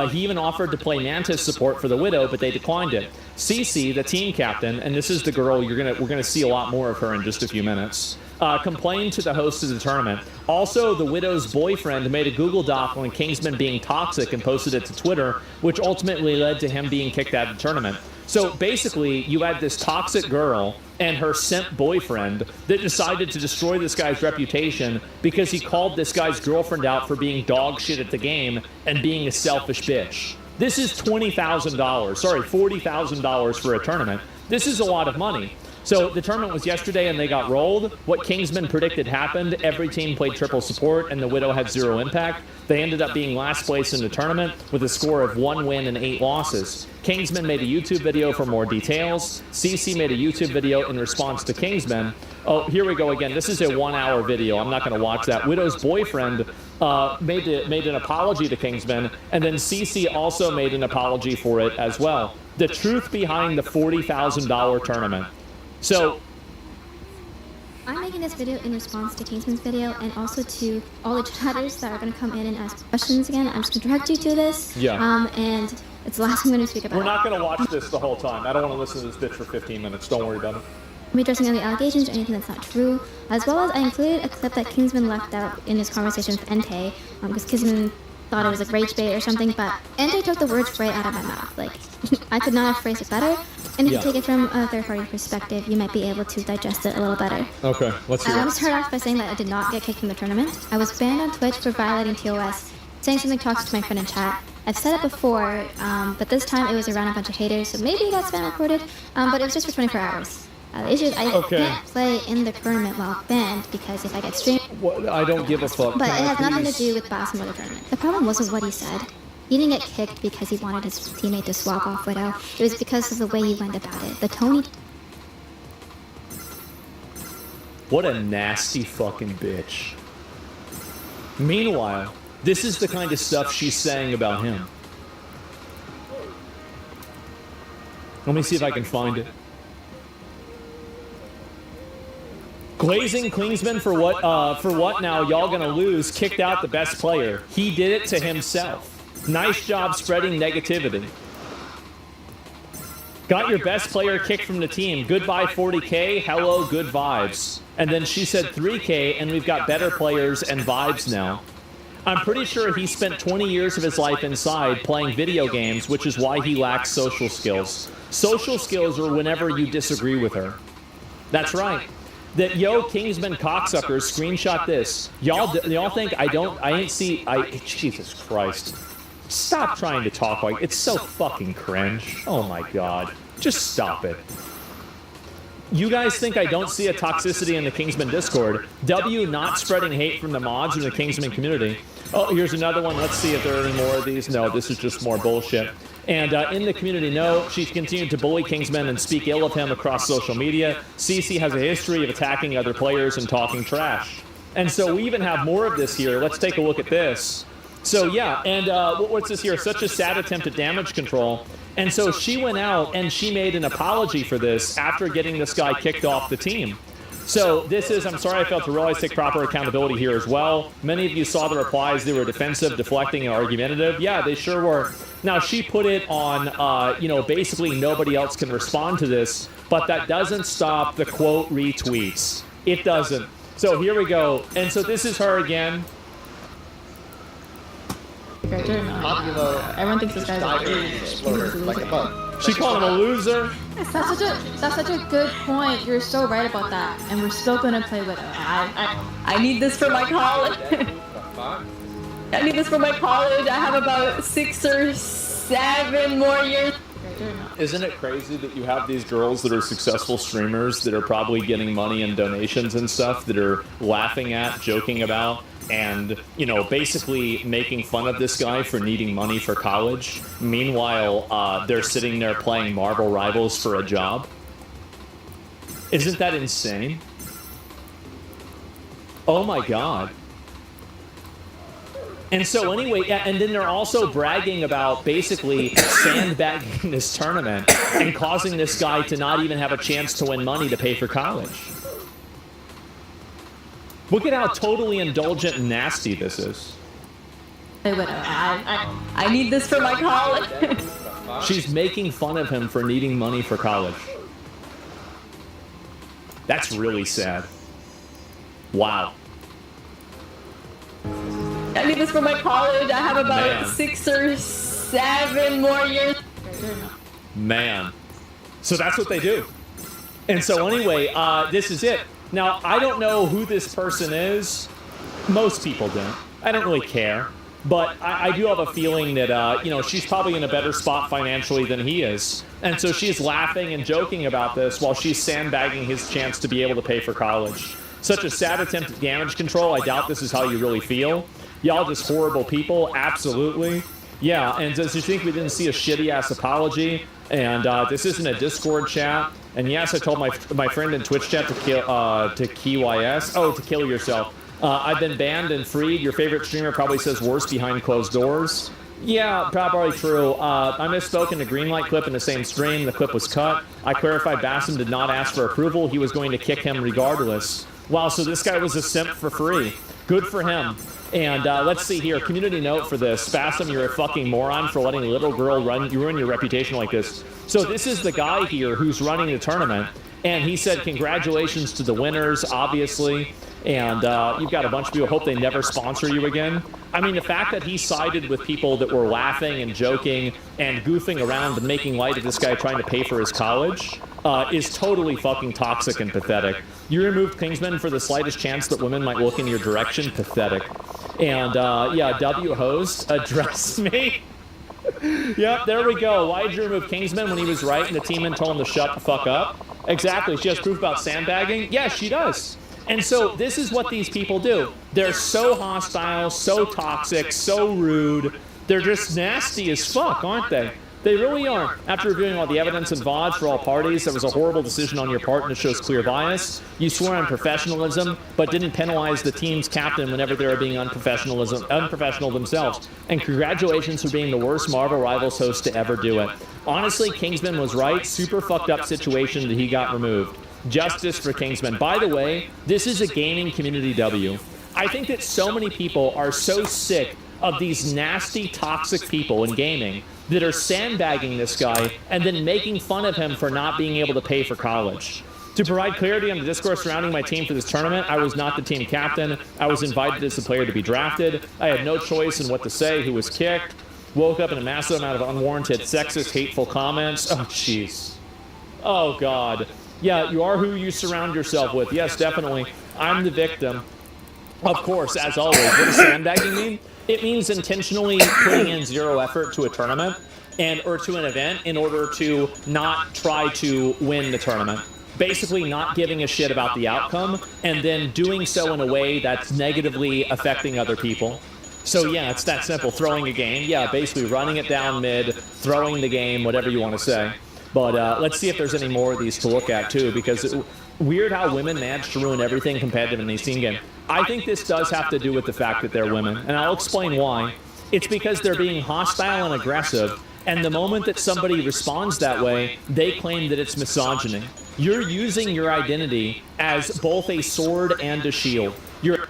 He even offered to play Mantis support for the Widow, but they declined it. Cece, the team captain, and this is the girl we're gonna see a lot more of her in just a few minutes, complained to the host of the tournament. Also, the Widow's boyfriend made a Google Doc on Kingsman being toxic and posted it to Twitter, which ultimately led to him being kicked out of the tournament. So basically, you had this toxic girl and her simp boyfriend that decided to destroy this guy's reputation because he called this guy's girlfriend out for being dog shit at the game and being a selfish bitch. This is $20,000, sorry, $40,000 for a tournament. This is a lot of money. So the tournament was yesterday and they got rolled. What Kingsman predicted happened. Every team played triple support and the Widow had 0 impact. They ended up being last place in the tournament with a score of 1 win and 8 losses. Kingsman made a YouTube video for more details. CC made a YouTube video in response to Kingsman. Oh, here we go again. This is a 1-hour video. I'm not going to watch that. Widow's boyfriend made an apology to Kingsman, and then CC also made an apology for it as well. The truth behind the $40,000 tournament. So, I'm making this video in response to Kingsman's video and also to all the chatters that are going to come in and ask questions again. I'm just going to direct you to this. Yeah. And it's the last I'm going to speak about. We're not going to watch this the whole time. I don't want to listen to this bitch for 15 minutes. Don't worry about it. I'm addressing any allegations or anything that's not true, as well as I included a clip that Kingsman left out in his conversation with Entei, because Kingsman thought it was like rage bait or something, but Entei took the words right out of my mouth. Like, I could not have phrased it better. And if you take it from a third-party perspective, you might be able to digest it a little better. Okay, let's hear I it. want to start off by saying that I did not get kicked from the tournament. I was banned on Twitch for violating TOS, saying something toxic to my friend in chat. I've said it before, but this time it was around a bunch of haters, so maybe it got spam recorded, but it was just for 24 hours. The issue is I can't play in the tournament while banned because if I get streamed... I don't give a fuck. But it has nothing to do with Boss Mode tournament. The problem wasn't what he said. He didn't get kicked because he wanted his teammate to swap off Widow. It was because of the way he went about it. The Tony... What a nasty fucking bitch. Meanwhile, this is the kind of stuff she's saying about him. Let me see if I can find it. Glazing Klingsman for what now? Y'all gonna lose? Kicked out the best player. He did it to himself. Nice job spreading negativity. Got your best player kicked from the team. Goodbye 40K. Hello, good vibes. And then she said 3K, and we've got better players and vibes now. I'm pretty sure he spent 20 years of his life inside playing video games, which is why he lacks social skills. Social skills are whenever you disagree with her. That's right. That yo Kingsman cocksuckers screenshot this. Y'all think Jesus Christ. Stop trying to talk like it's so fucking cringe. Oh my god. Just stop it. You guys think I don't see a toxicity in the Kingsman Discord. W not spreading hate from the mods in the Kingsman community. Oh, here's another one. Let's see if there are any more of these. No, this is just more bullshit. And in the community, no, she continued to bully Kingsman and speak ill of him across social media. CC has a history of attacking other players and talking trash. And so we even have more of this here. Let's take a look at this. So yeah, and what's this here? Such a sad attempt at damage control. And so she went out and she made an apology for this after getting this guy kicked off the team. So this is, I'm sorry I failed to realize, take proper accountability here as well. Many of you saw the replies. They were defensive, deflecting, and argumentative. Yeah, they sure were. Now, she put it on, you know, basically nobody else can respond to this, but that doesn't stop the quote retweets. It doesn't. So here we go. And so this is her again. Everyone thinks this guy's a loser. She called him a loser. That's such a good point. You're so right about that. And we're still gonna play Widow. I need this for my college. I need this for my college. I have about 6 or 7 more years. Isn't it crazy that you have these girls that are successful streamers that are probably getting money and donations and stuff that are laughing at, joking about, and, you know, basically making fun of this guy for needing money for college. Meanwhile, they're sitting there playing Marvel Rivals for a job. Isn't that insane? Oh my god. And so anyway, yeah, and then they're also bragging about basically sandbagging this tournament and causing this guy to not even have a chance to win money to pay for college. Look at how totally indulgent and nasty this is. I need this for my college. She's making fun of him for needing money for college. That's really sad. Wow. I need this for my college. I have about 6 or 7 more years. Man. So that's what they do. And so anyway, this is it. Now, I don't know who this person is. Most people don't. I don't really care. But I do have a feeling that, you know, she's probably in a better spot financially than he is. And so she's laughing and joking about this while she's sandbagging his chance to be able to pay for college. Such a sad attempt at damage control. I doubt this is how you really feel. Y'all just horrible people. Absolutely. Yeah, and does you think we didn't see a shitty-ass apology? And this isn't a Discord chat. And yes, I told my friend in Twitch chat to kill, to KYS. Oh, to kill yourself. I've been banned and freed. Your favorite streamer probably says worse behind closed doors. Yeah, probably true. I misspoke in the Greenlight clip in the same stream. The clip was cut. I clarified Bassam did not ask for approval. He was going to kick him regardless. Wow, so this guy was a simp for free. Good for him. And let's see here. Community note for this. Bassam, you're a fucking moron for letting a little girl ruin your reputation like this. So this is the guy here who's running the tournament. And he said congratulations to the winners, obviously. And you've got a bunch of people. Hope they never sponsor you again. I mean, the fact that he sided with people that were laughing and joking and goofing around and making light of this guy trying to pay for his college is totally fucking toxic and pathetic. You removed Kingsman for the slightest chance that women might look in your direction. Pathetic. And yeah, W host, address me. Yep, there we go. Why did you remove Kingsman when he was right and the teamman told him to shut the fuck up? Exactly. She has proof about sandbagging? Yeah, she does. And so this is what these people do. They're so hostile, so toxic, so rude. They're just nasty as fuck, aren't they? They really are. After reviewing all the evidence and VODs for all parties, there was a horrible decision on your part and it shows clear bias. You swore on professionalism, but didn't penalize the team's captain whenever they were being unprofessional themselves. And congratulations for being the worst Marvel Rivals host to ever do it. Honestly, Kingsman was right. Super fucked up situation that he got removed. Justice for Kingsman. By the way, this is a gaming community W. I think that so many people are so sick of these nasty, toxic people in gaming that are sandbagging this guy and then making fun of him for not being able to pay for college. To provide clarity on the discourse surrounding my team for this tournament, I was not the team captain. I was invited as a player to be drafted. I had no choice in what to say, who was kicked. Woke up in a massive amount of unwarranted, sexist, hateful comments. Oh, jeez. Oh, God. Yeah, you are who you surround yourself with. Yes, definitely. I'm the victim. Of course, as always. What does sandbagging mean? It means intentionally putting in zero effort to a tournament or to an event in order to not try to win the tournament. Basically not giving a shit about the outcome and then doing so in a way that's negatively affecting other people. So yeah, it's that simple. Throwing a game. Yeah, basically running it down mid, throwing the game, whatever you want to say. But let's see if there's any more of these to look at too, because weird how women manage to ruin everything competitive in these team games. I think this does have to do with the fact that they're women, and I'll explain why. It's because they're being hostile and aggressive, and the moment that somebody responds that way, they claim that it's misogyny. You're using your identity as both a sword and a shield. You're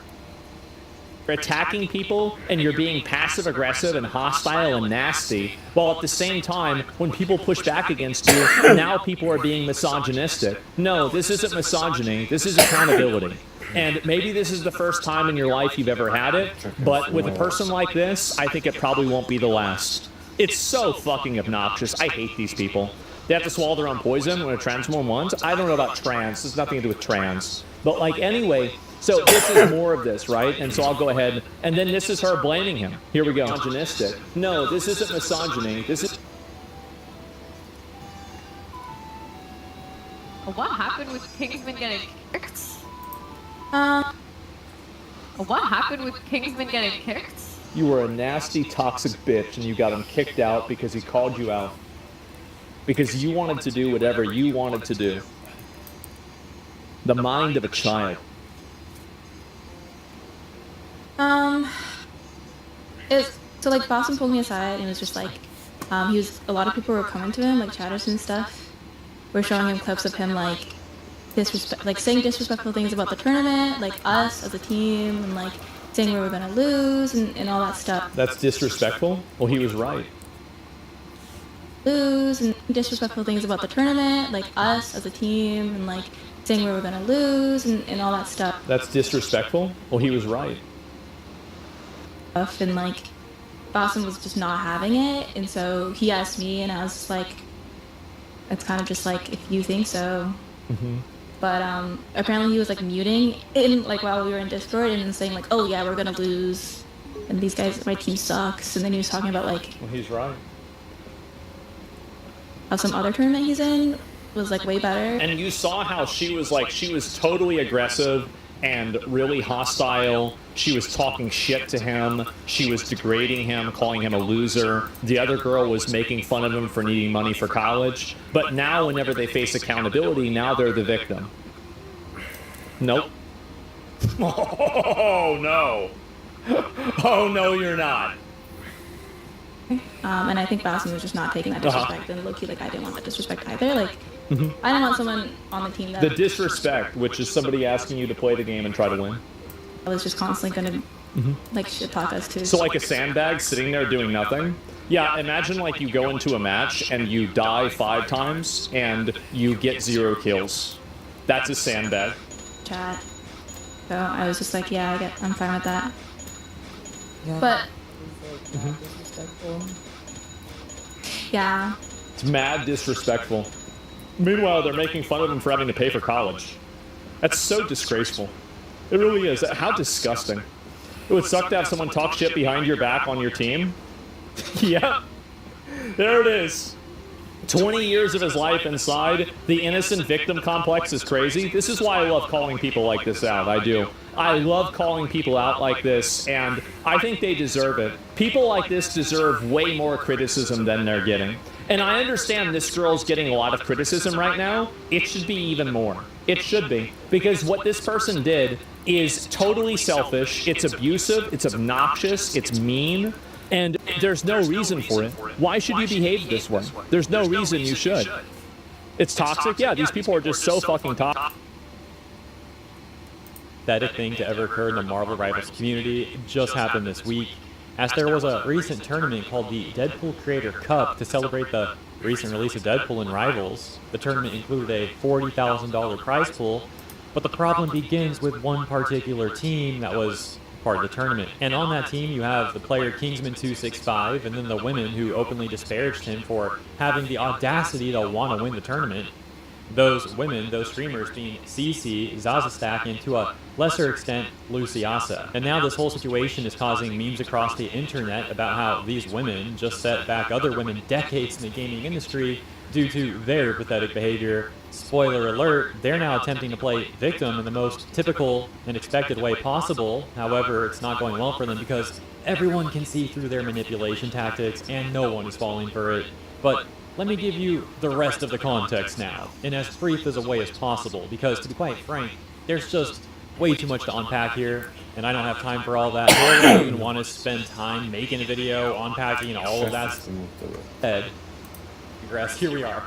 attacking people, and you're being passive-aggressive and hostile and nasty, while at the same time, when people push back against you, now people are being misogynistic. No, this isn't misogyny. This is accountability. And maybe this is the first time in your life you've ever had it, but with a person like this, I think it probably won't be the last. It's so fucking obnoxious. I hate these people. They have to swallow their own poison when a trans woman wants. I don't know about trans. This has nothing to do with trans. But, like, anyway, so this is more of this, right? And so I'll go ahead. And then this is her blaming him. Here we go. Misogynistic. No, this isn't misogyny. This is... What happened with Kingsman getting kicked? What happened with Kingsman getting kicked? You were a nasty, toxic bitch, and you got him kicked out because he called you out. Because you wanted to do whatever you wanted to do. The mind of a child. So like Boston pulled me aside and it was just like, a lot of people were coming to him, like chatters and stuff, were showing him clips of him like saying disrespectful things about the tournament, like us as a team, and like saying we were gonna lose and all that stuff. That's disrespectful? Well, he was right. Lose and disrespectful things about the tournament, like us as a team, and like saying we were gonna lose and all that stuff. That's disrespectful? Well, he was right. And like Boston was just not having it, and so he asked me, and I was just like, it's kind of just like, if you think so. Mm-hmm. But apparently he was like muting in like while we were in Discord and saying like, oh yeah, we're gonna lose, and these guys, my team sucks. And then he was talking about like, well, he's right. How some other tournament he's in was like way better. And you saw how she was totally aggressive and really hostile. She was talking shit to him. She was degrading him, calling him a loser. The other girl was making fun of him for needing money for college. But now whenever they face accountability, now they're the victim. Nope. Oh, no. Oh, no, you're not. And I think Boston was just not taking that disrespect, and low-key, like, I didn't want that disrespect either. Like, I didn't want someone on the team that... The disrespect, which is somebody asking you to play the game and try to win. I was just constantly gonna, like, shit-talk us too. So, like a sandbag sitting there doing nothing? Yeah, imagine, like, you go into a match and you die 5 times and you get 0 kills. That's a sandbag. Chat. So I was just like, yeah, I'm fine with that. Yeah. But... Yeah. It's mad disrespectful. Meanwhile, they're making fun of him for having to pay for college. That's so disgraceful. It really is. How disgusting. It would suck to have someone talk shit behind your back on your team. Yeah. There it is. 20 years of his life inside. The innocent victim complex is crazy. This is why I love calling people like this out. I do. I love calling people out like this, and I think they deserve it. People like this deserve way more criticism than they're getting. And I understand this girl's getting a lot of criticism right now. It should be even more. It should be. Because what this person did is totally selfish. It's abusive. It's obnoxious. It's mean. And there's no reason for it. Why should you behave this way? There's no reason you should. It's toxic? Yeah, these people are just so fucking toxic. Pathetic thing to ever occur in the Marvel Rivals community just happened this week, as there was a recent tournament called the Deadpool Creator Cup to celebrate the recent release of Deadpool and Rivals, the tournament included a $40,000 prize pool, but the problem begins with one particular team that was part of the tournament. And on that team, you have the player Kingsman265, and then the women who openly disparaged him for having the audacity to want to win the tournament. Those women, those streamers being CC, Zazastack, and to a lesser extent, Luciasa. And now this whole situation is causing memes across the internet about how these women just set back other women decades in the gaming industry due to their pathetic behavior. Spoiler alert, they're now attempting to play victim in the most typical and expected way possible. However, it's not going well for them because everyone can see through their manipulation tactics and no one is falling for it. But let me give you the rest of the context now, in as brief as a way as possible, because to be quite frank, there's just way too much to unpack here, and I don't have time for all that. I don't even want to spend time making a video, unpacking all of that. Here we are.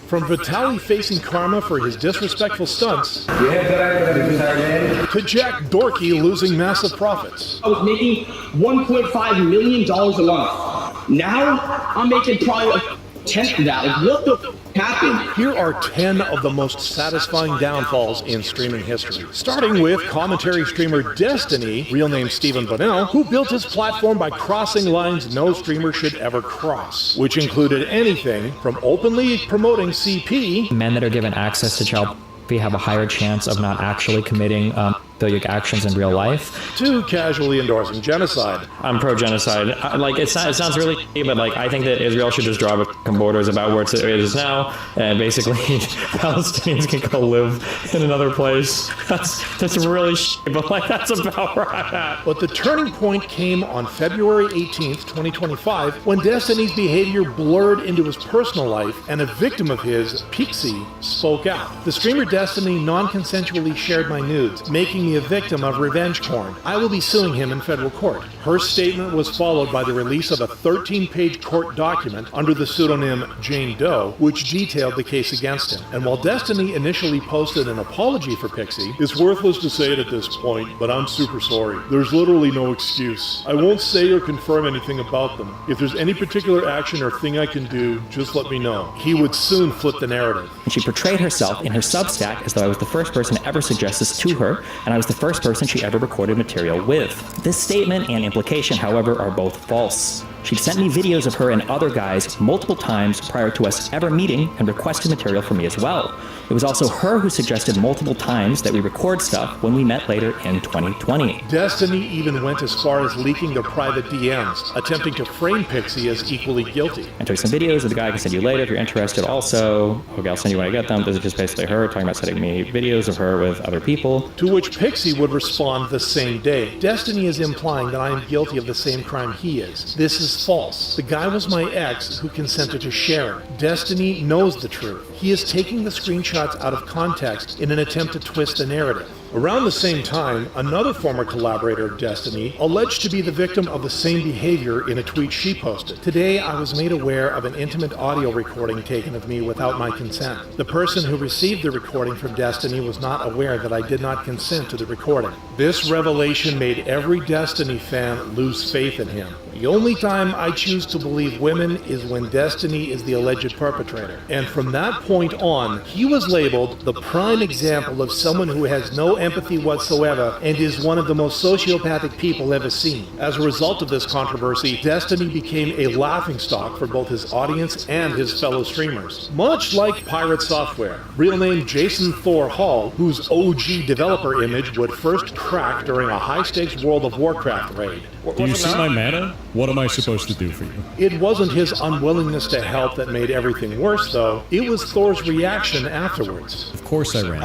From Vitaly facing karma for his disrespectful stunts, to Jack Dorky losing massive profits. I was making $1.5 million a month. Now, I'm making probably a tenth of that. Like, what the f happened? Here are 10 of the most satisfying downfalls in streaming history. Starting with commentary streamer Destiny, real name Stephen Bonnell, who built his platform by crossing lines no streamer should ever cross, which included anything from openly promoting CP. Men that are given access to child pornography have a higher chance of not actually committing pedophilic actions in real life. To casually endorsing genocide. I'm pro-genocide. It sounds really shitty, but I think that Israel should just draw the borders about where it is now, and basically Palestinians can go live in another place. That's really shitty, but that's about where I'm at. But the turning point came on February 18th, 2025, when Destiny's behavior blurred into his personal life, and a victim of his, Pixie, spoke out. The streamer Destiny non-consensually shared my nudes, making me a victim of revenge porn. I will be suing him in federal court. Her statement was followed by the release of a 13-page court document under the pseudonym Jane Doe, which detailed the case against him. And while Destiny initially posted an apology for Pixie, it's worthless to say it at this point, but I'm super sorry. There's literally no excuse. I won't say or confirm anything about them. If there's any particular action or thing I can do, just let me know. He would soon flip the narrative. And she portrayed herself in her Substack as though I was the first person to ever suggest this to her, and I was the first person she ever recorded material with. This statement and implication, however, are both false. She'd sent me videos of her and other guys multiple times prior to us ever meeting and requested material from me as well. It was also her who suggested multiple times that we record stuff when we met later in 2020. Destiny even went as far as leaking their private DMs, attempting to frame Pixie as equally guilty. I took some videos of the guy I can send you later if you're interested also. Okay, I'll send you when I get them. This is just basically her talking about sending me videos of her with other people. To which Pixie would respond the same day. Destiny is implying that I am guilty of the same crime he is. This is false. The guy was my ex who consented to share it. Destiny knows the truth. He is taking the screenshots out of context in an attempt to twist the narrative. Around the same time, another former collaborator of Destiny alleged to be the victim of the same behavior in a tweet she posted. Today, I was made aware of an intimate audio recording taken of me without my consent. The person who received the recording from Destiny was not aware that I did not consent to the recording. This revelation made every Destiny fan lose faith in him. The only time I choose to believe women is when Destiny is the alleged perpetrator. And from that point on, he was labeled the prime example of someone who has no empathy whatsoever and is one of the most sociopathic people ever seen. As a result of this controversy, Destiny became a laughingstock for both his audience and his fellow streamers. Much like Pirate Software, real name Jason Thor Hall, whose OG developer image would first crack during a high-stakes World of Warcraft raid. Do you see my mana? What am I supposed to do for you? It wasn't his unwillingness to help that made everything worse, though. It was Thor's reaction afterwards. Of course I ran.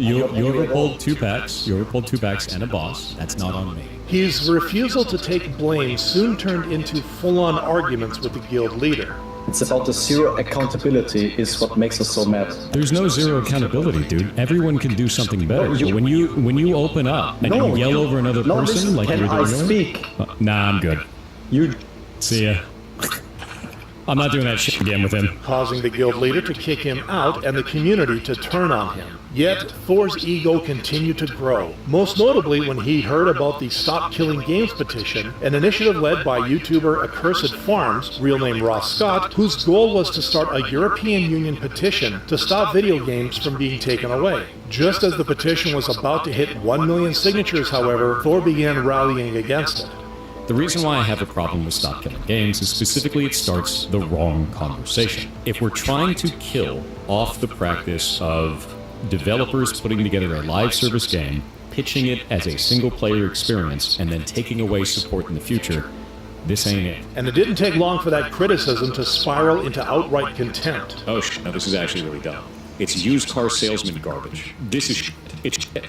You ever pulled 2 packs? You ever pulled 2 packs and a boss? That's not on me. His refusal to take blame soon turned into full-on arguments with the guild leader. It's about the zero accountability is what makes us so mad. There's no zero accountability, dude. Everyone can do something better. So when you open up and you yell over another person like you're doing, speak? Nah, I'm good. You see ya. I'm not doing that shit again with him. causing the guild leader to kick him out and the community to turn on him. Yet, Thor's ego continued to grow, most notably when he heard about the Stop Killing Games petition, an initiative led by YouTuber Accursed Farms, real name Ross Scott, whose goal was to start a European Union petition to stop video games from being taken away. Just as the petition was about to hit 1 million signatures, however, Thor began rallying against it. The reason why I have a problem with Stop Killing Games is specifically it starts the wrong conversation. If we're trying to kill off the practice of developers putting together a live service game, pitching it as a single-player experience, and then taking away support in the future, this ain't it. And it didn't take long for that criticism to spiral into outright contempt. Oh shit, no, this is actually really dumb. It's used car salesman garbage. This is shit. It's shit.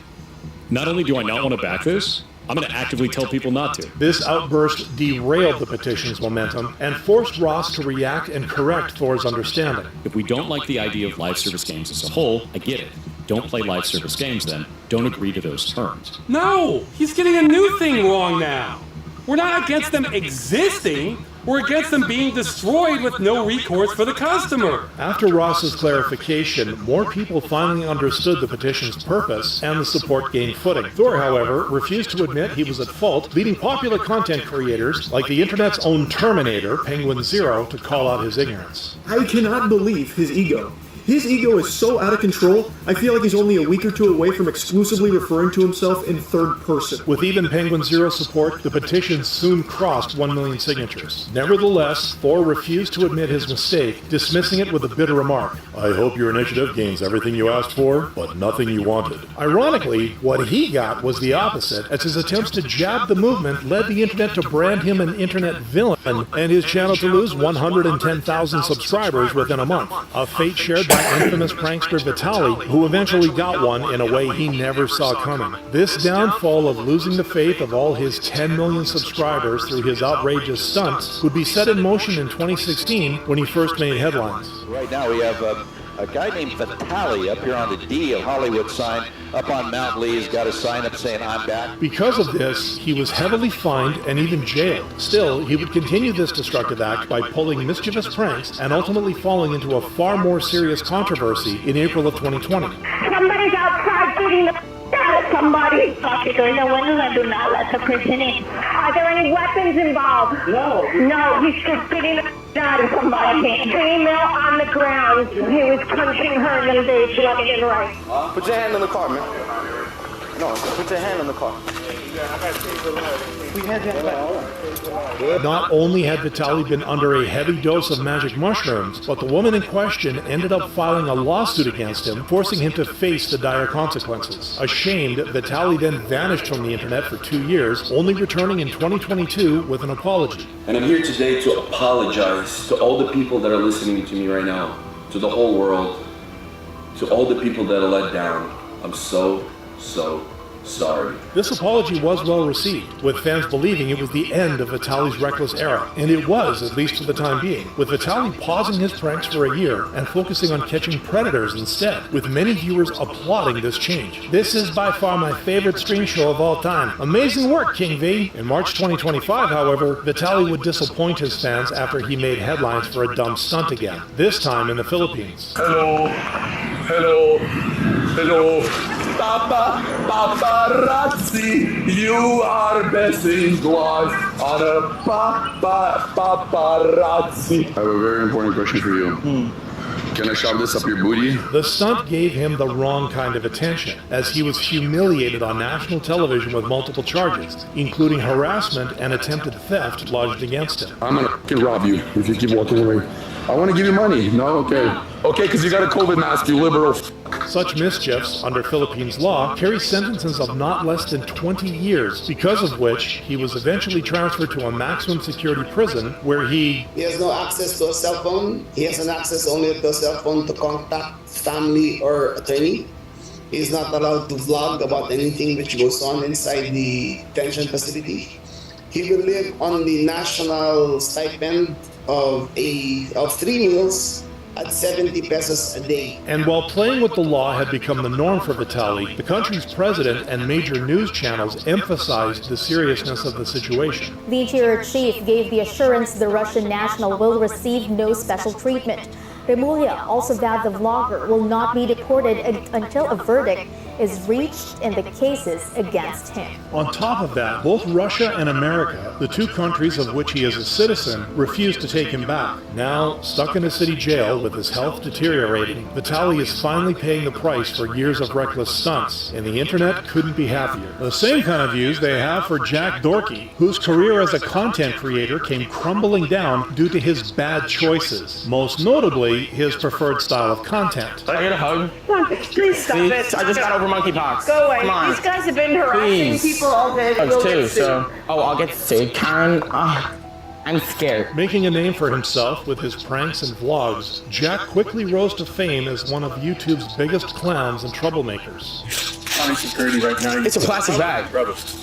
Not only do I not want to back this, I'm going to actively tell people not to. This outburst derailed the petition's momentum and forced Ross to react and correct Thor's understanding. If we don't like the idea of live service games as a whole, I get it. Don't play live service games then. Don't agree to those terms. No! He's getting a new thing wrong now! We're not against them existing, we're against them being destroyed with no recourse for the customer! After Ross's clarification, more people finally understood the petition's purpose, and the support gained footing. Thor, however, refused to admit he was at fault, leading popular content creators, like the internet's own Terminator, Penguin Zero, to call out his ignorance. I cannot believe his ego. His ego is so out of control, I feel like he's only a week or two away from exclusively referring to himself in third person. With even Penguin Zero support, the petition soon crossed 1 million signatures. Nevertheless, Thor refused to admit his mistake, dismissing it with a bitter remark. I hope your initiative gains everything you asked for, but nothing you wanted. Ironically, what he got was the opposite, as his attempts to jab the movement led the internet to brand him an internet villain, and his channel to lose 110,000 subscribers within a month. A fate shared by infamous prankster Vitaly, who eventually got one in a way he never saw coming. This downfall of losing the faith of all his 10 million subscribers through his outrageous stunts would be set in motion in 2016 when he first made headlines. Right now we have a guy named Vitaly up here on the D of Hollywood sign up on Mount Lee. He's got a sign up saying, I'm back. Because of this, he was heavily fined and even jailed. Still, he would continue this destructive act by pulling mischievous pranks and ultimately falling into a far more serious controversy in April of 2020. Somebody's outside shooting the out of somebody. Officer in the windows and do not let the person in. Are there any weapons involved? No. No, he's just getting the out of somebody. Female on the ground. He was punching her in the face left and right. Put your hand on the car, man. No, put your hand on the car. Not only had Vitaly been under a heavy dose of magic mushrooms, but the woman in question ended up filing a lawsuit against him, forcing him to face the dire consequences. Ashamed, Vitaly then vanished from the internet for 2 years, only returning in 2022 with an apology. And I'm here today to apologize to all the people that are listening to me right now, to the whole world, to all the people that are let down. I'm so sorry. This apology was well received, with fans believing it was the end of Vitaly's reckless era. And it was, at least for the time being, with Vitaly pausing his pranks for a year and focusing on catching predators instead, with many viewers applauding this change. This is by far my favorite stream show of all time. Amazing work, King V! In March 2025, however, Vitaly would disappoint his fans after he made headlines for a dumb stunt again, this time in the Philippines. Hello. Paparazzi, you are messing us on a paparazzi. I have a very important question for you. Can I shove this up your booty? The stunt gave him the wrong kind of attention, as he was humiliated on national television with multiple charges, including harassment and attempted theft lodged against him. I'm gonna fucking rob you if you keep walking away. I want to give you money. No? Okay. Okay, because you got a COVID mask, you liberal f***. Such mischiefs, under Philippines law, carry sentences of not less than 20 years, because of which he was eventually transferred to a maximum security prison where he has no access to a cell phone. He has an access only to a cell phone to contact family or attorney. He's not allowed to vlog about anything which goes on inside the detention facility. He will live on the national stipend of 3 meals at 70 pesos a day. And while playing with the law had become the norm for Vitaly, the country's president and major news channels emphasized the seriousness of the situation. The interior chief gave the assurance the Russian national will receive no special treatment. Remulya also vowed the vlogger will not be deported until a verdict is reached in the cases against him. On top of that, both Russia and America, the two countries of which he is a citizen, refused to take him back. Now, stuck in a city jail with his health deteriorating, Vitaly is finally paying the price for years of reckless stunts, and the internet couldn't be happier. The same kind of views they have for Jack Dorkey, whose career as a content creator came crumbling down due to his bad choices, most notably his preferred style of content. Can I get a hug? Please stop it. I just got over monkeypox. Go away. Come on. These guys have been harassing people all day. Hugs We'll too, get sued. so... Oh, I'll get sued. Karen, I'm scared. Making a name for himself with his pranks and vlogs, Jack quickly rose to fame as one of YouTube's biggest clowns and troublemakers. Security right now. It's a plastic bag.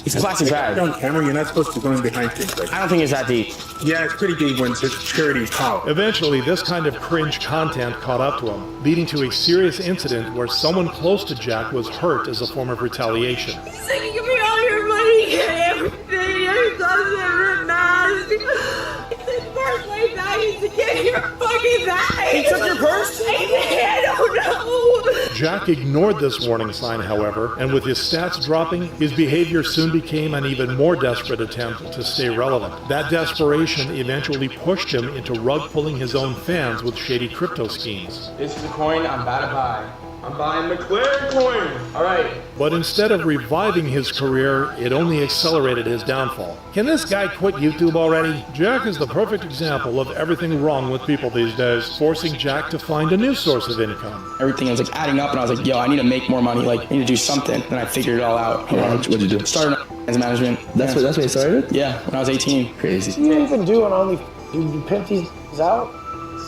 It's a plastic bag. On camera, you're not supposed to go in behind things like that. I don't think it's that deep. Yeah, it's pretty deep when security is out. Eventually, this kind of cringe content caught up to him, leading to a serious incident where someone close to Jack was hurt as a form of retaliation. So you give me all your money and everything. Your doesn't mask. This purse my bag is to get your fucking bag. He took your purse? I don't know. Jack ignored this warning sign, however, and with his stats dropping, his behavior soon became an even more desperate attempt to stay relevant. That desperation eventually pushed him into rug-pulling his own fans with shady crypto schemes. This is a coin I'm about to buy. I'm buying McLaren coin. All right. But instead of reviving his career, it only accelerated his downfall. Can this guy quit YouTube already? Jack is the perfect example of everything wrong with people these days, forcing Jack to find a new source of income. Everything was like adding up, and I was like, yo, I need to make more money. Like, I need to do something. And I figured it all out. What'd you do? Started as management. That's what you started? Yeah, when I was 18. Crazy. What do you even do on only... You pimp these out?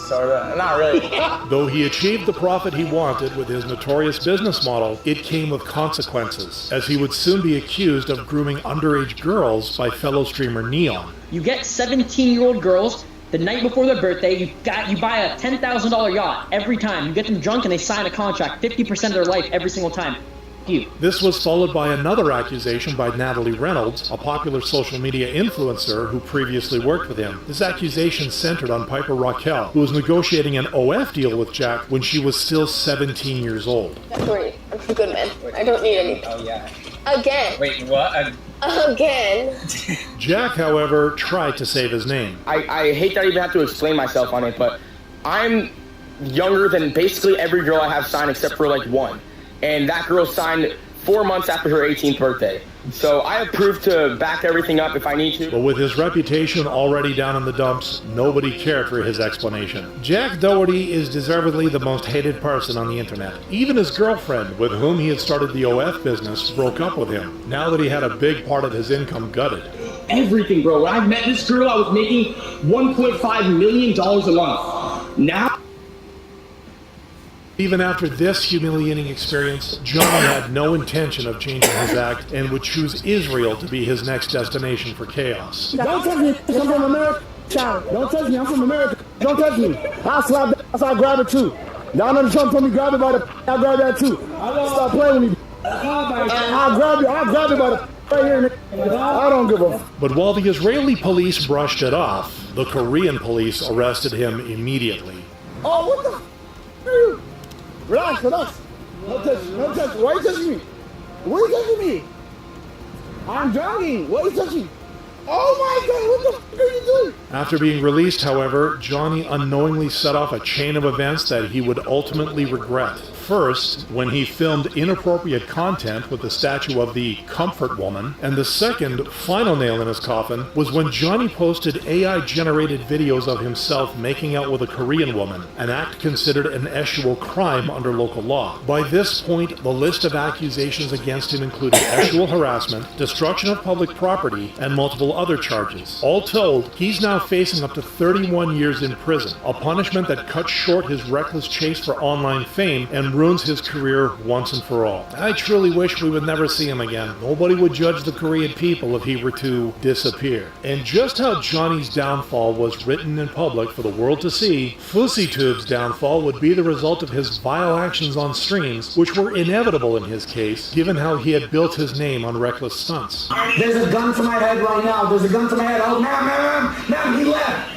Sorta. Not really. Though he achieved the profit he wanted with his notorious business model, it came with consequences, as he would soon be accused of grooming underage girls by fellow streamer Neon. You get 17-year-old girls the night before their birthday, you buy a $10,000 yacht every time. You get them drunk and they sign a contract, 50% of their life every single time. You. This was followed by another accusation by Natalie Reynolds, a popular social media influencer who previously worked with him. This accusation centered on Piper Raquel, who was negotiating an OF deal with Jack when she was still 17 years old. Don't worry, I'm a good man. I don't need anything. Oh, yeah. Again. Wait, what? Again. Jack, however, tried to save his name. I hate that I even have to explain myself on it, but I'm younger than basically every girl I have signed except for like one. And that girl signed 4 months after her 18th birthday. So I have proof to back everything up if I need to. But with his reputation already down in the dumps, nobody cared for his explanation. Jack Doherty is deservedly the most hated person on the internet. Even his girlfriend, with whom he had started the OF business, broke up with him, now that he had a big part of his income gutted. Everything, bro. When I met this girl, I was making $1.5 million a month. Now... Even after this humiliating experience, Johnny had no intention of changing his act and would choose Israel to be his next destination for chaos. Don't touch me, I'm from America. Don't touch me, I'm from America. Don't touch me. I'll slap that, I'll grab it too. Y'all know the Trump told me grab it by the I'll grab that too. Stop playing with me. I'll grab it by the right here. I don't give a But while the Israeli police brushed it off, the Korean police arrested him immediately. Oh, what the f*** are you? Relax. Don't touch me. Why are you touching me? Why are you touching me? I'm jogging. Why are you touching? Oh my God, what the f*** are you doing? After being released, however, Johnny unknowingly set off a chain of events that he would ultimately regret. First, when he filmed inappropriate content with the statue of the Comfort Woman, and the second, final nail in his coffin, was when Johnny posted AI-generated videos of himself making out with a Korean woman, an act considered an eschual crime under local law. By this point, the list of accusations against him included eschual harassment, destruction of public property, and multiple other charges. All told, he's now facing up to 31 years in prison, a punishment that cuts short his reckless chase for online fame and ruins his career once and for all. I truly wish we would never see him again. Nobody would judge the Korean people if he were to disappear. And just how Johnny's downfall was written in public for the world to see, FouseyTube's downfall would be the result of his vile actions on streams, which were inevitable in his case, given how he had built his name on reckless stunts. There's a gun to my head right now. There's a gun to my head. Oh, ma'am, he left.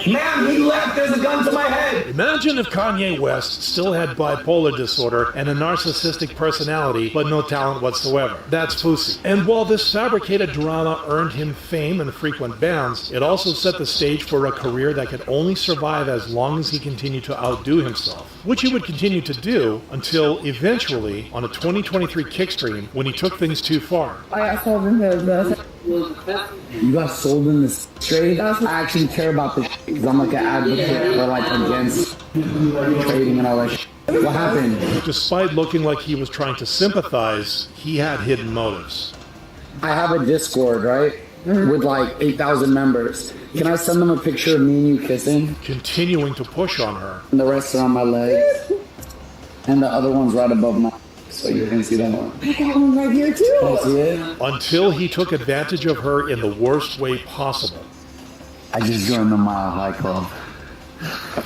Ma'am, he left. There's a gun to my head. Imagine if Kanye West still had bipolar disorder and a narcissistic personality, but no talent whatsoever. That's Fousey. And while this fabricated drama earned him fame and frequent bans, it also set the stage for a career that could only survive as long as he continued to outdo himself, which he would continue to do until eventually, on a 2023 kickstream, when he took things too far. I got sold in the You got sold in the straight? I actually care about the because I'm like an advocate for like against trading and all that shit. What happened? Despite looking like he was trying to sympathize, he had hidden motives. I have a Discord, right? With like 8,000 members. Can I send them a picture of me and you kissing? Continuing to push on her. And the rest are on my legs. And the other one's right above my... So you can see that one. I got one right here too. Can I see it? Until he took advantage of her in the worst way possible. I just joined the Mile High Club.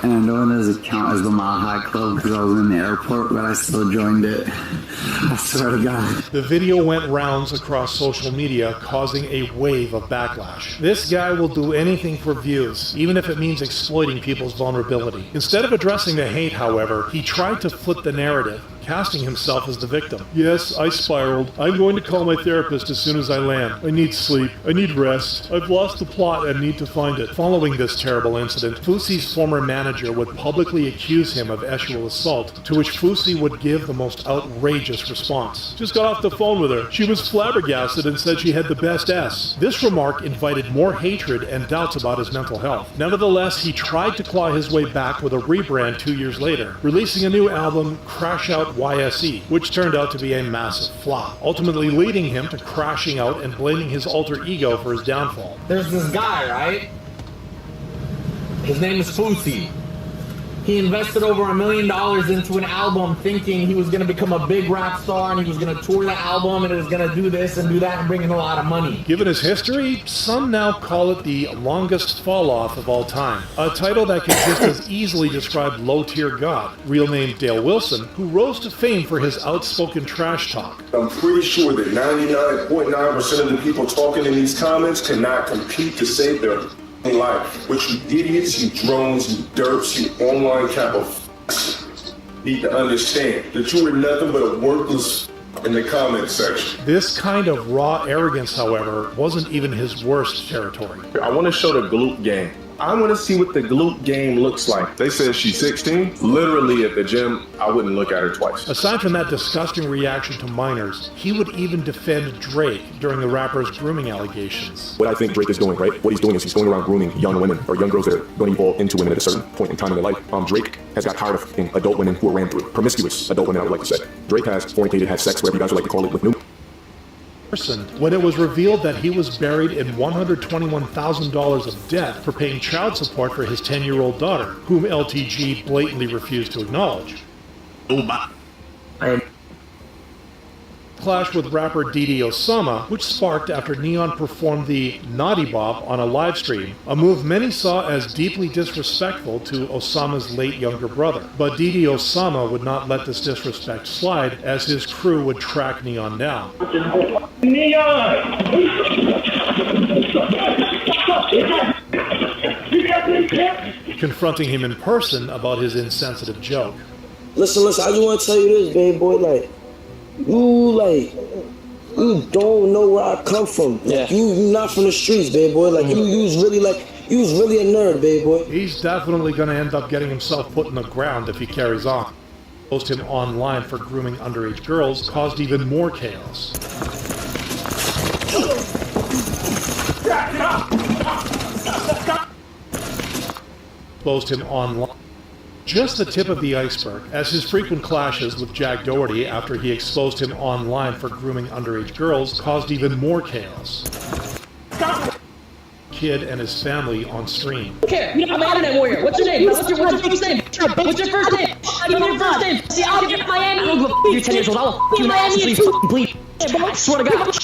And I know it doesn't count as the Mile High Club because I was in the airport, but I still joined it. I swear to God. The video went rounds across social media, causing a wave of backlash. This guy will do anything for views, even if it means exploiting people's vulnerability. Instead of addressing the hate, however, he tried to flip the narrative, casting himself as the victim. Yes, I spiraled. I'm going to call my therapist as soon as I land. I need sleep. I need rest. I've lost the plot and need to find it. Following this terrible incident, Fousey's former manager would publicly accuse him of sexual assault, to which Fousey would give the most outrageous response. Just got off the phone with her. She was flabbergasted and said she had the best ass. This remark invited more hatred and doubts about his mental health. Nevertheless, he tried to claw his way back with a rebrand 2 years later, releasing a new album, Crash Out YSE, which turned out to be a massive flop, ultimately leading him to crashing out and blaming his alter ego for his downfall. There's this guy, right? His name is Fousey. He invested over $1 million into an album thinking he was going to become a big rap star and he was going to tour the album and it was going to do this and do that and bring in a lot of money. Given his history, some now call it the longest fall-off of all time, a title that can just as easily describe low-tier god, real name Dale Wilson, who rose to fame for his outspoken trash talk. I'm pretty sure that 99.9% of the people talking in these comments cannot compete to save their life. But you idiots, you drones, you derps, you online cap of need to understand that you are nothing but a worthless in the comment section. This kind of raw arrogance, however, wasn't even his worst territory. I want to show the glute game. I want to see what the glute game looks like. They said she's 16. Literally at the gym, I wouldn't look at her twice. Aside from that disgusting reaction to minors, he would even defend Drake during the rapper's grooming allegations. What I think Drake is doing, right? What he's doing is he's going around grooming young women or young girls that are going to evolve into women at a certain point in time in their life. Drake has got tired of adult women who are ran through. Promiscuous adult women, I would like to say. Drake has fornicated, had sex, whatever you guys would like to call it, with new when it was revealed that he was buried in $121,000 of debt for paying child support for his 10-year-old daughter, whom LTG blatantly refused to acknowledge. Clash with rapper Didi Osama, which sparked after Neon performed the Naughty Bob on a live stream, a move many saw as deeply disrespectful to Osama's late younger brother. But Didi Osama would not let this disrespect slide, as his crew would track Neon down. Neon! Confronting him in person about his insensitive joke. Listen, I just want to tell you this, baby boy, you don't know where I come from. Like, you not from the streets, baby boy. Like, you was really a nerd, baby boy. He's definitely going to end up getting himself put in the ground if he carries on. Post him online for grooming underage girls caused even more chaos. Exposed him online. Just the tip of the iceberg, as his frequent clashes with Jack Doherty after he exposed him online for grooming underage girls caused even more chaos. kid and his family on stream. Okay, I'm an internet warrior. What's your name? What's your first name? What's your first name? Give me your first name. See, I'll give you Miami. I don't give a f***. You're 10 years old. I'll f*** you in the ass, please. Please. I swear to God.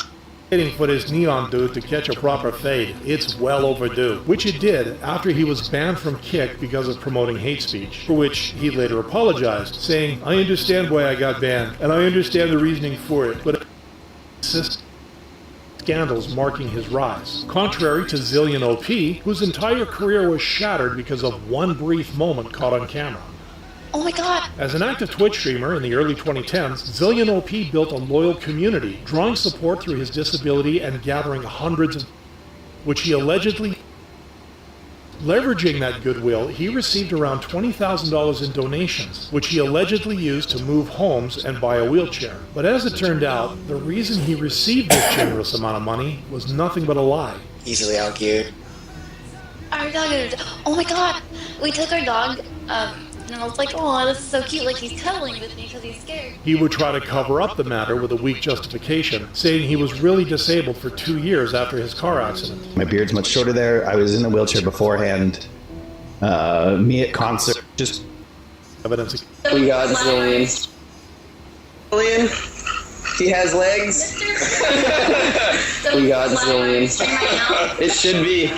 Waiting for this neon dude to catch a proper fade. It's well overdue. Which it did after he was banned from Kick because of promoting hate speech, for which he later apologized, saying, "I understand why I got banned, and I understand the reasoning for it, but scandals marking his rise. Contrary to Zillion OP, whose entire career was shattered because of one brief moment caught on camera. Oh my god! As an active Twitch streamer in the early 2010s, Zillion OP built a loyal community, drawing support through his disability and gathering hundreds of which he allegedly... Leveraging that goodwill, he received around $20,000 in donations, which he allegedly used to move homes and buy a wheelchair. But as it turned out, the reason he received this generous amount of money was nothing but a lie. Easily outgeared. Our dog, oh my god! We took our dog, and I was like, oh, this is so cute, like he's cuddling with me because he's scared. He would try to cover up the matter with a weak justification, saying he was really disabled for 2 years after his car accident. My beard's much shorter there. I was in the wheelchair beforehand. Me at concert, just... Evidence. We got Zillion. Zillion? He has legs? We got Zillion. It should be.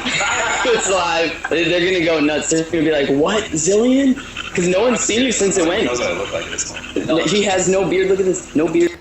It's live. They're gonna go nuts. They're gonna be like, what? Zillion? Because no one's seen you since it went. He knows what I look like this time. He has no beard. Look at this. No beard.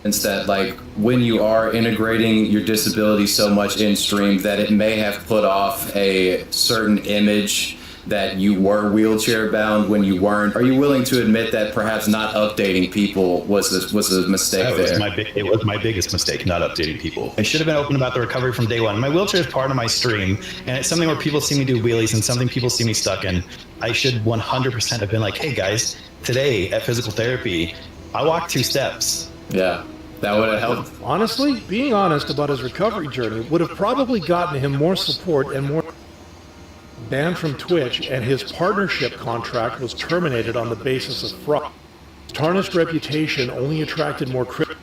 Instead, like, when you are integrating your disability so much in stream that it may have put off a certain image that you were wheelchair bound when you weren't. Are you willing to admit that perhaps not updating people was a mistake there? It was my biggest mistake, not updating people. I should have been open about the recovery from day one. My wheelchair is part of my stream, and it's something where people see me do wheelies and something people see me stuck in. I should 100% have been like, hey guys, today at physical therapy, I walked 2 steps. Yeah. That would have helped. Honestly, being honest about his recovery journey would have probably gotten him more support and more... Banned from Twitch, and his partnership contract was terminated on the basis of fraud. His tarnished reputation only attracted more criticism.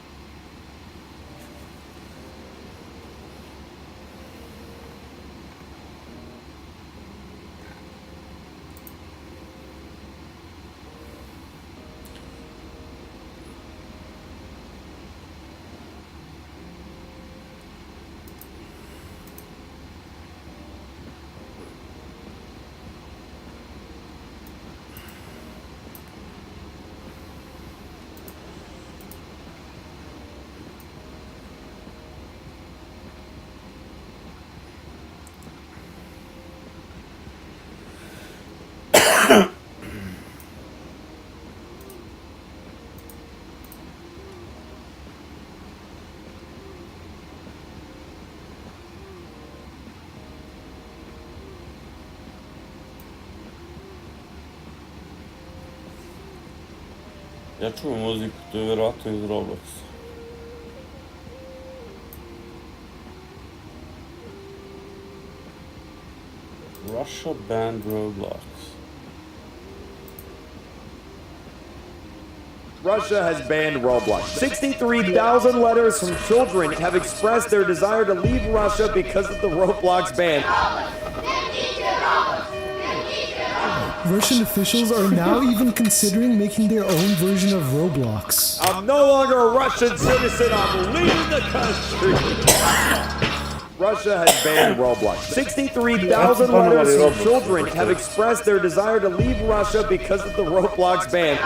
Ja čuvam muziku, to je vjerojatno iz Robloxa. Russia banned Roblox. Russia has banned Roblox. 63,000 letters from children have expressed their desire to leave Russia because of the Roblox ban. Russian officials are now even considering making their own version of Roblox. I'm no longer a Russian citizen, I'm leaving the country. Russia has banned Roblox. 63,000 letters from children have expressed their desire to leave Russia because of the Roblox ban.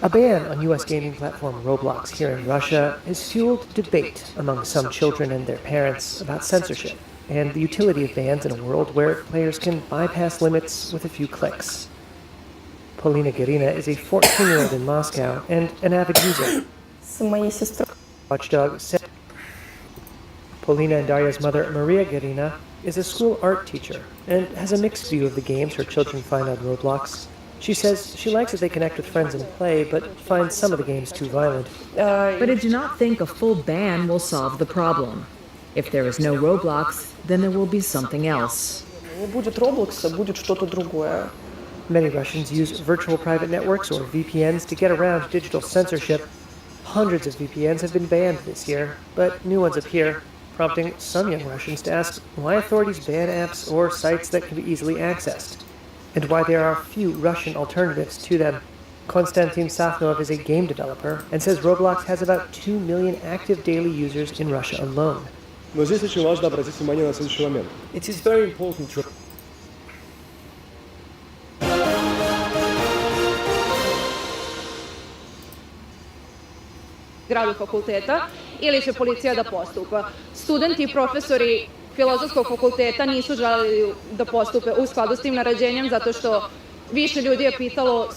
A ban on U.S. gaming platform Roblox here in Russia has fueled debate among some children and their parents about censorship and the utility of bans in a world where players can bypass limits with a few clicks. Polina Gerina is a 14-year-old in Moscow and an avid user. Watchdog said Polina and Darya's mother, Maria Gerina, is a school art teacher and has a mixed view of the games her children find on Roblox. She says she likes that they connect with friends and play, but finds some of the games too violent. But I do not think a full ban will solve the problem. If there is no Roblox, then there will be something else. Many Russians use virtual private networks or VPNs to get around digital censorship. Hundreds of VPNs have been banned this year, but new ones appear, prompting some young Russians to ask why authorities ban apps or sites that can be easily accessed, and why there are few Russian alternatives to them. Konstantin Safnov is a game developer and says Roblox has about 2 million active daily users in Russia alone. Но здесь очень важно обратить внимание на следующий момент. It is very important to gradu fakulteta ili će policija da postupa. Studenti i profesori Filozofskog fakulteta nisu želeli da postupe u skladu s tim naređenjem zato što više ljudi je pitalo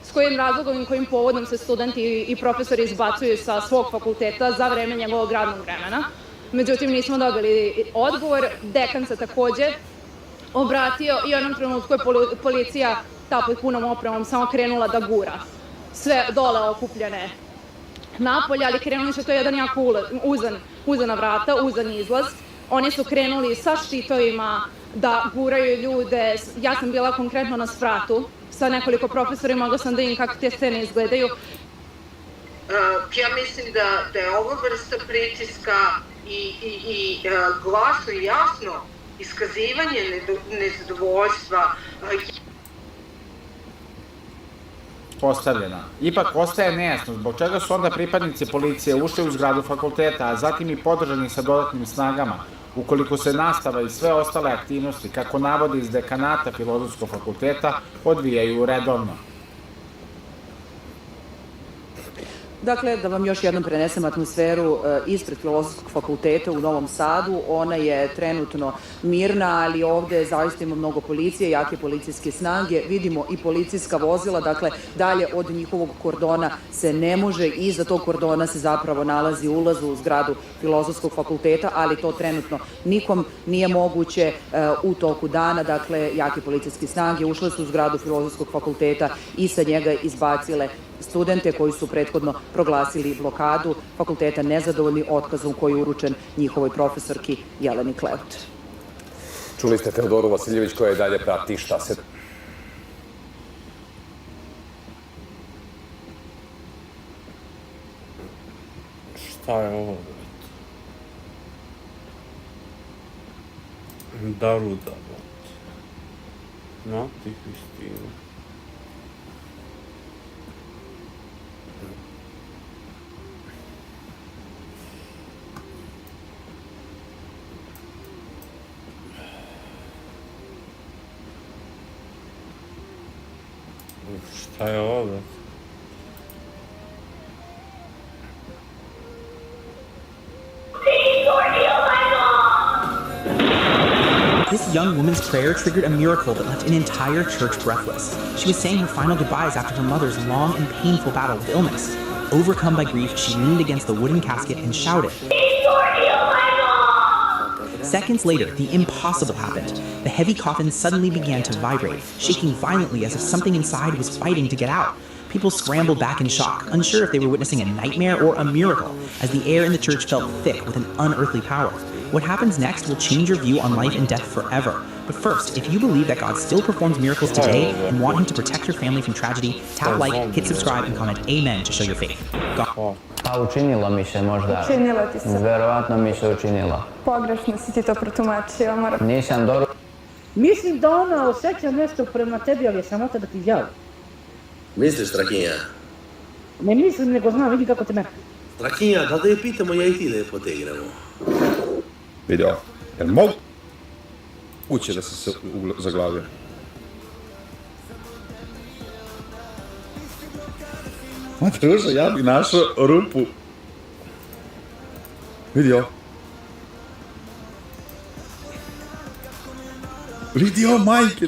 s kojim razlogom i kojim povodom se studenti i profesori izbacuju sa svog fakulteta za vreme njegovog radnog vremena. Međutim, nismo dobili odgovor. Dekan se takođe obratio i u jednom trenutku je policija pod punom opremom samo krenula da gura sve dole okupljene napolje, ali krenuli su, to je jedan jako uzana vrata, uzan izlaz. Oni su krenuli sa štitovima da guraju ljude. Ja sam bila konkretno na spratu sa nekoliko profesora i mogla sam da vidim kako te scene izgledaju. Ja mislim da je ova vrsta pritiska i glasno i jasno iskazivanje nezadovoljstva postavljena. Ipak ostaje nejasno zbog čega su onda pripadnici policije ušli u zgradu fakulteta, a zatim i podržani sa dodatnim snagama, ukoliko se nastava i sve ostale aktivnosti, kako navodi iz dekanata Filozofskog fakulteta, odvijaju redovno. Dakle, da vam još jednom prenesem atmosferu ispred Filozofskog fakulteta u Novom Sadu. Ona je trenutno mirna, ali ovde zaista ima mnogo policije, jake policijske snage. Vidimo i policijska vozila, dakle, dalje od njihovog kordona se ne može. Iza tog kordona se zapravo nalazi ulaz u zgradu Filozofskog fakulteta, ali to trenutno nikom nije moguće u toku dana. Dakle, jake policijske snage ušle su u zgradu Filozofskog fakulteta i sa njega izbacile studente koji su prethodno proglasili blokadu fakulteta nezadovoljni otkazom koji je uručen njihovoj profesorki Jeleni Kleut. Čuli ste Teodoru Vasiljević koja je dalje prati šta se... Šta je ovo? Daruda. Nati Kristina. Šta je ovo? This young woman's prayer triggered a miracle that left an entire church breathless. She was saying her final goodbyes after her mother's long and painful battle with illness. Overcome by grief, she leaned against the wooden casket and shouted. Seconds later, the impossible happened. The heavy coffin suddenly began to vibrate, shaking violently as if something inside was fighting to get out. People scrambled back in shock, unsure if they were witnessing a nightmare or a miracle, as the air in the church felt thick with an unearthly power. What happens next will change your view on life and death forever. But first, if you believe that God still performs miracles today and want Him to protect your family from tragedy, tap like, hit subscribe, and comment Amen to show your faith. God. A učinilo mi se možda. Učinilo ti se. Verovatno mi se učinilo. Pogrešno si ti to protumačio, moram. Nisam dobro. Mislim da ona osjeća nešto prema tebi, ali je samota da ti javi. Misliš, Strahinja? Ne mislim, nego znam, vidi kako te me. Strahinja, kada je pitamo, ja i ti lijepo te igramo. Vidio, jer moguće da se zaglavio. Ma druže, ja bi našao rupu. Vidi ovo. Vidi ovo, majke.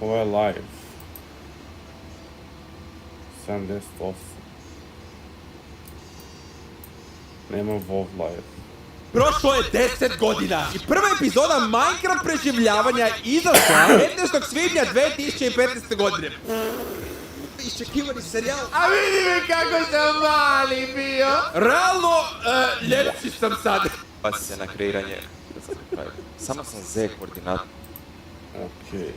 Ovo je live. 78. Nema WoW live. Prošlo je 10 godina i prva epizoda Minecraft preživljavanja izašla 15. svibnja 2015. godine. Iščekivani serijal. A vidi mi kako sam mali bio. Realno, ljepši sam sad. Pasi se na kreiranje. Samo sam Z koordinator. Okej.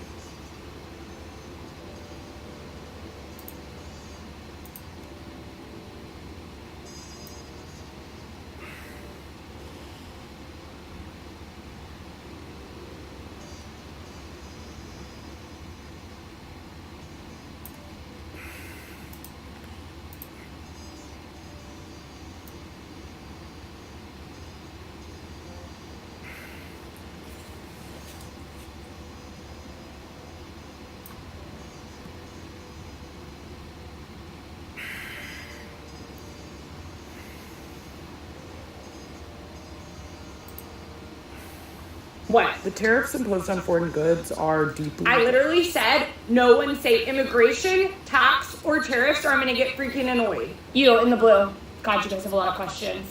What? The tariffs imposed on foreign goods are deeply... I literally said, no one say immigration, tax, or tariffs, or I'm gonna get freaking annoyed. You in the blue. God, you guys have a lot of questions.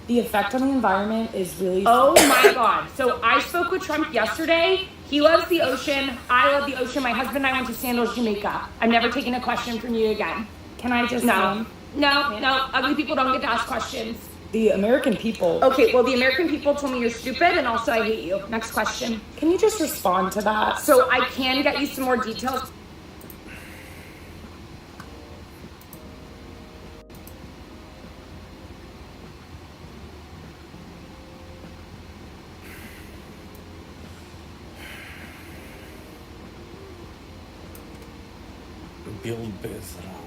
The effect on the environment is really... Oh my God. So I spoke with Trump yesterday. He loves the ocean. I love the ocean. My husband and I went to Sandals, Jamaica. I'm never taking a question from you again. Can I just... No. No. Ugly people don't get to ask questions. The American people... Okay, well, the American people told me you're stupid, and also I hate you. Next question. Can you just respond to that? So I can get you some more details. Build bez rama.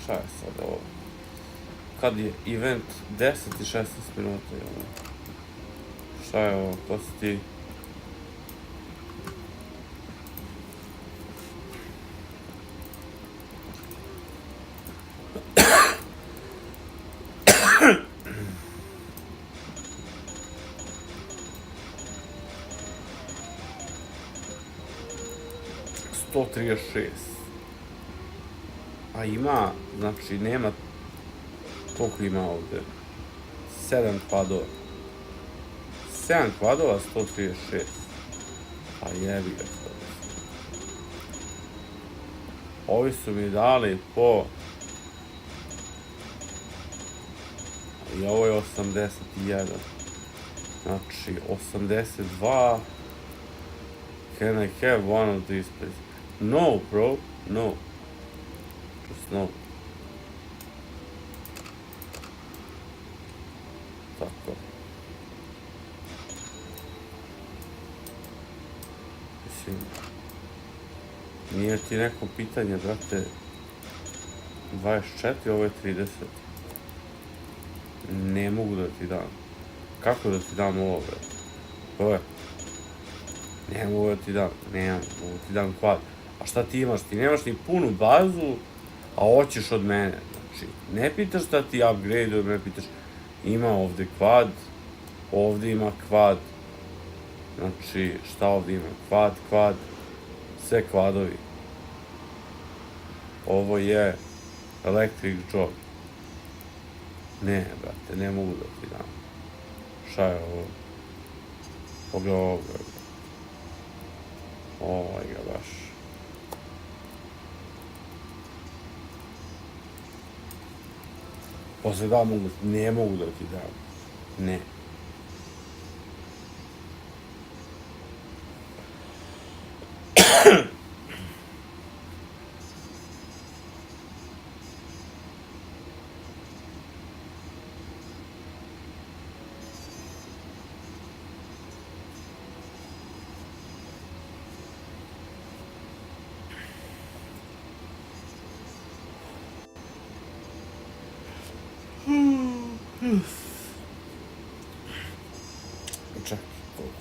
Šta je sad ovo? Kad je event 10 i 16 minuta, jel? Šta je ovo? To si ti... ...136. A ima, znači nema... Koliko ima ovdje? 7 kvadova. 7 kvadova, 136. Pa jebi ga to. Ovi su mi dali po... I ovo je 81. Znači, 82... Can I have one of these, please? No, bro. No. Just no. Tako. Mislim... Nije ti neko pitanje, brate... 24, ovo je 30. Ne mogu da ti dam. Kako da ti dam ovo, brate? Ovo je... Ne mogu da ti dam, nemam, mogu ti dam kvad. A šta ti imaš? Ti nemaš ni punu bazu, a hoćeš od mene. Znači, ne pitaš da ti upgrade, ne pitaš, ima ovde kvad, ovde ima kvad. Znači, šta ovde ima? Kvad, sve kvadovi. Ovo je electric jog. Ne, brate, ne mogu da ti dam. Šta je ovo? Pogledaj ovo, brate. Ovaj ga baš. Posle da mogu, ne mogu da ti dam. Ne. Čekaj, koliko?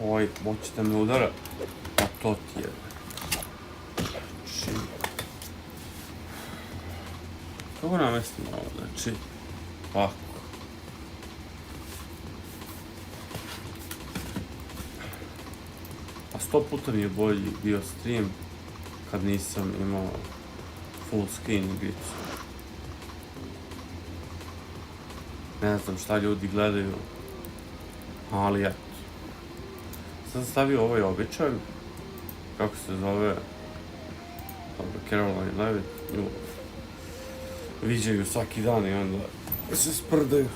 Ovaj, moći da me udara, a to ti je. Znači... Kako namestim ovo, znači... Ovako. A 100 puta mi je bolji bio stream kad nisam imao full screen igricu. Ne znam šta ljudi gledaju, ali eto. Sad sam stavio ovaj običan, kako se zove, Caroline Levitt, nju viđaju svaki dan i onda se sprdaju.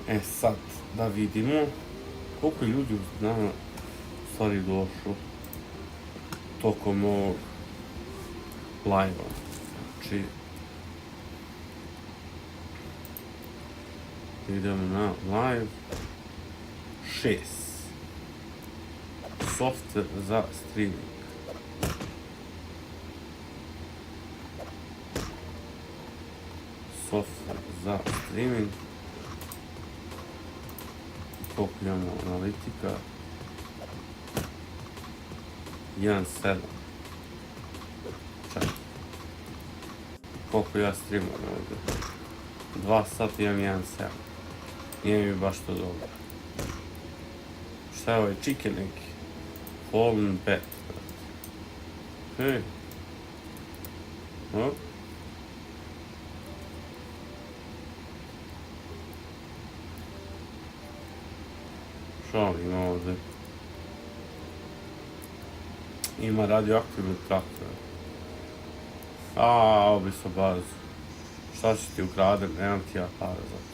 E sad, da vidimo koliko ljudi u dana u stvari došlo tokom ovog live-a. Znači, idemo na live. 6. Software za streaming. Software za streaming. Koliko imamo analitika? 1.7. Čak. Koliko ja streamam ovdje? 2 sata imam 1.7. Nije mi baš to dobro. Šta je ovaj chicken neki? Fallen bet. Hej. Hop. Šta ima ovdje? Ima radioaktivnu traktore. Obiso bazu. Šta ću ti ukradem? Nemam ti ja para za to.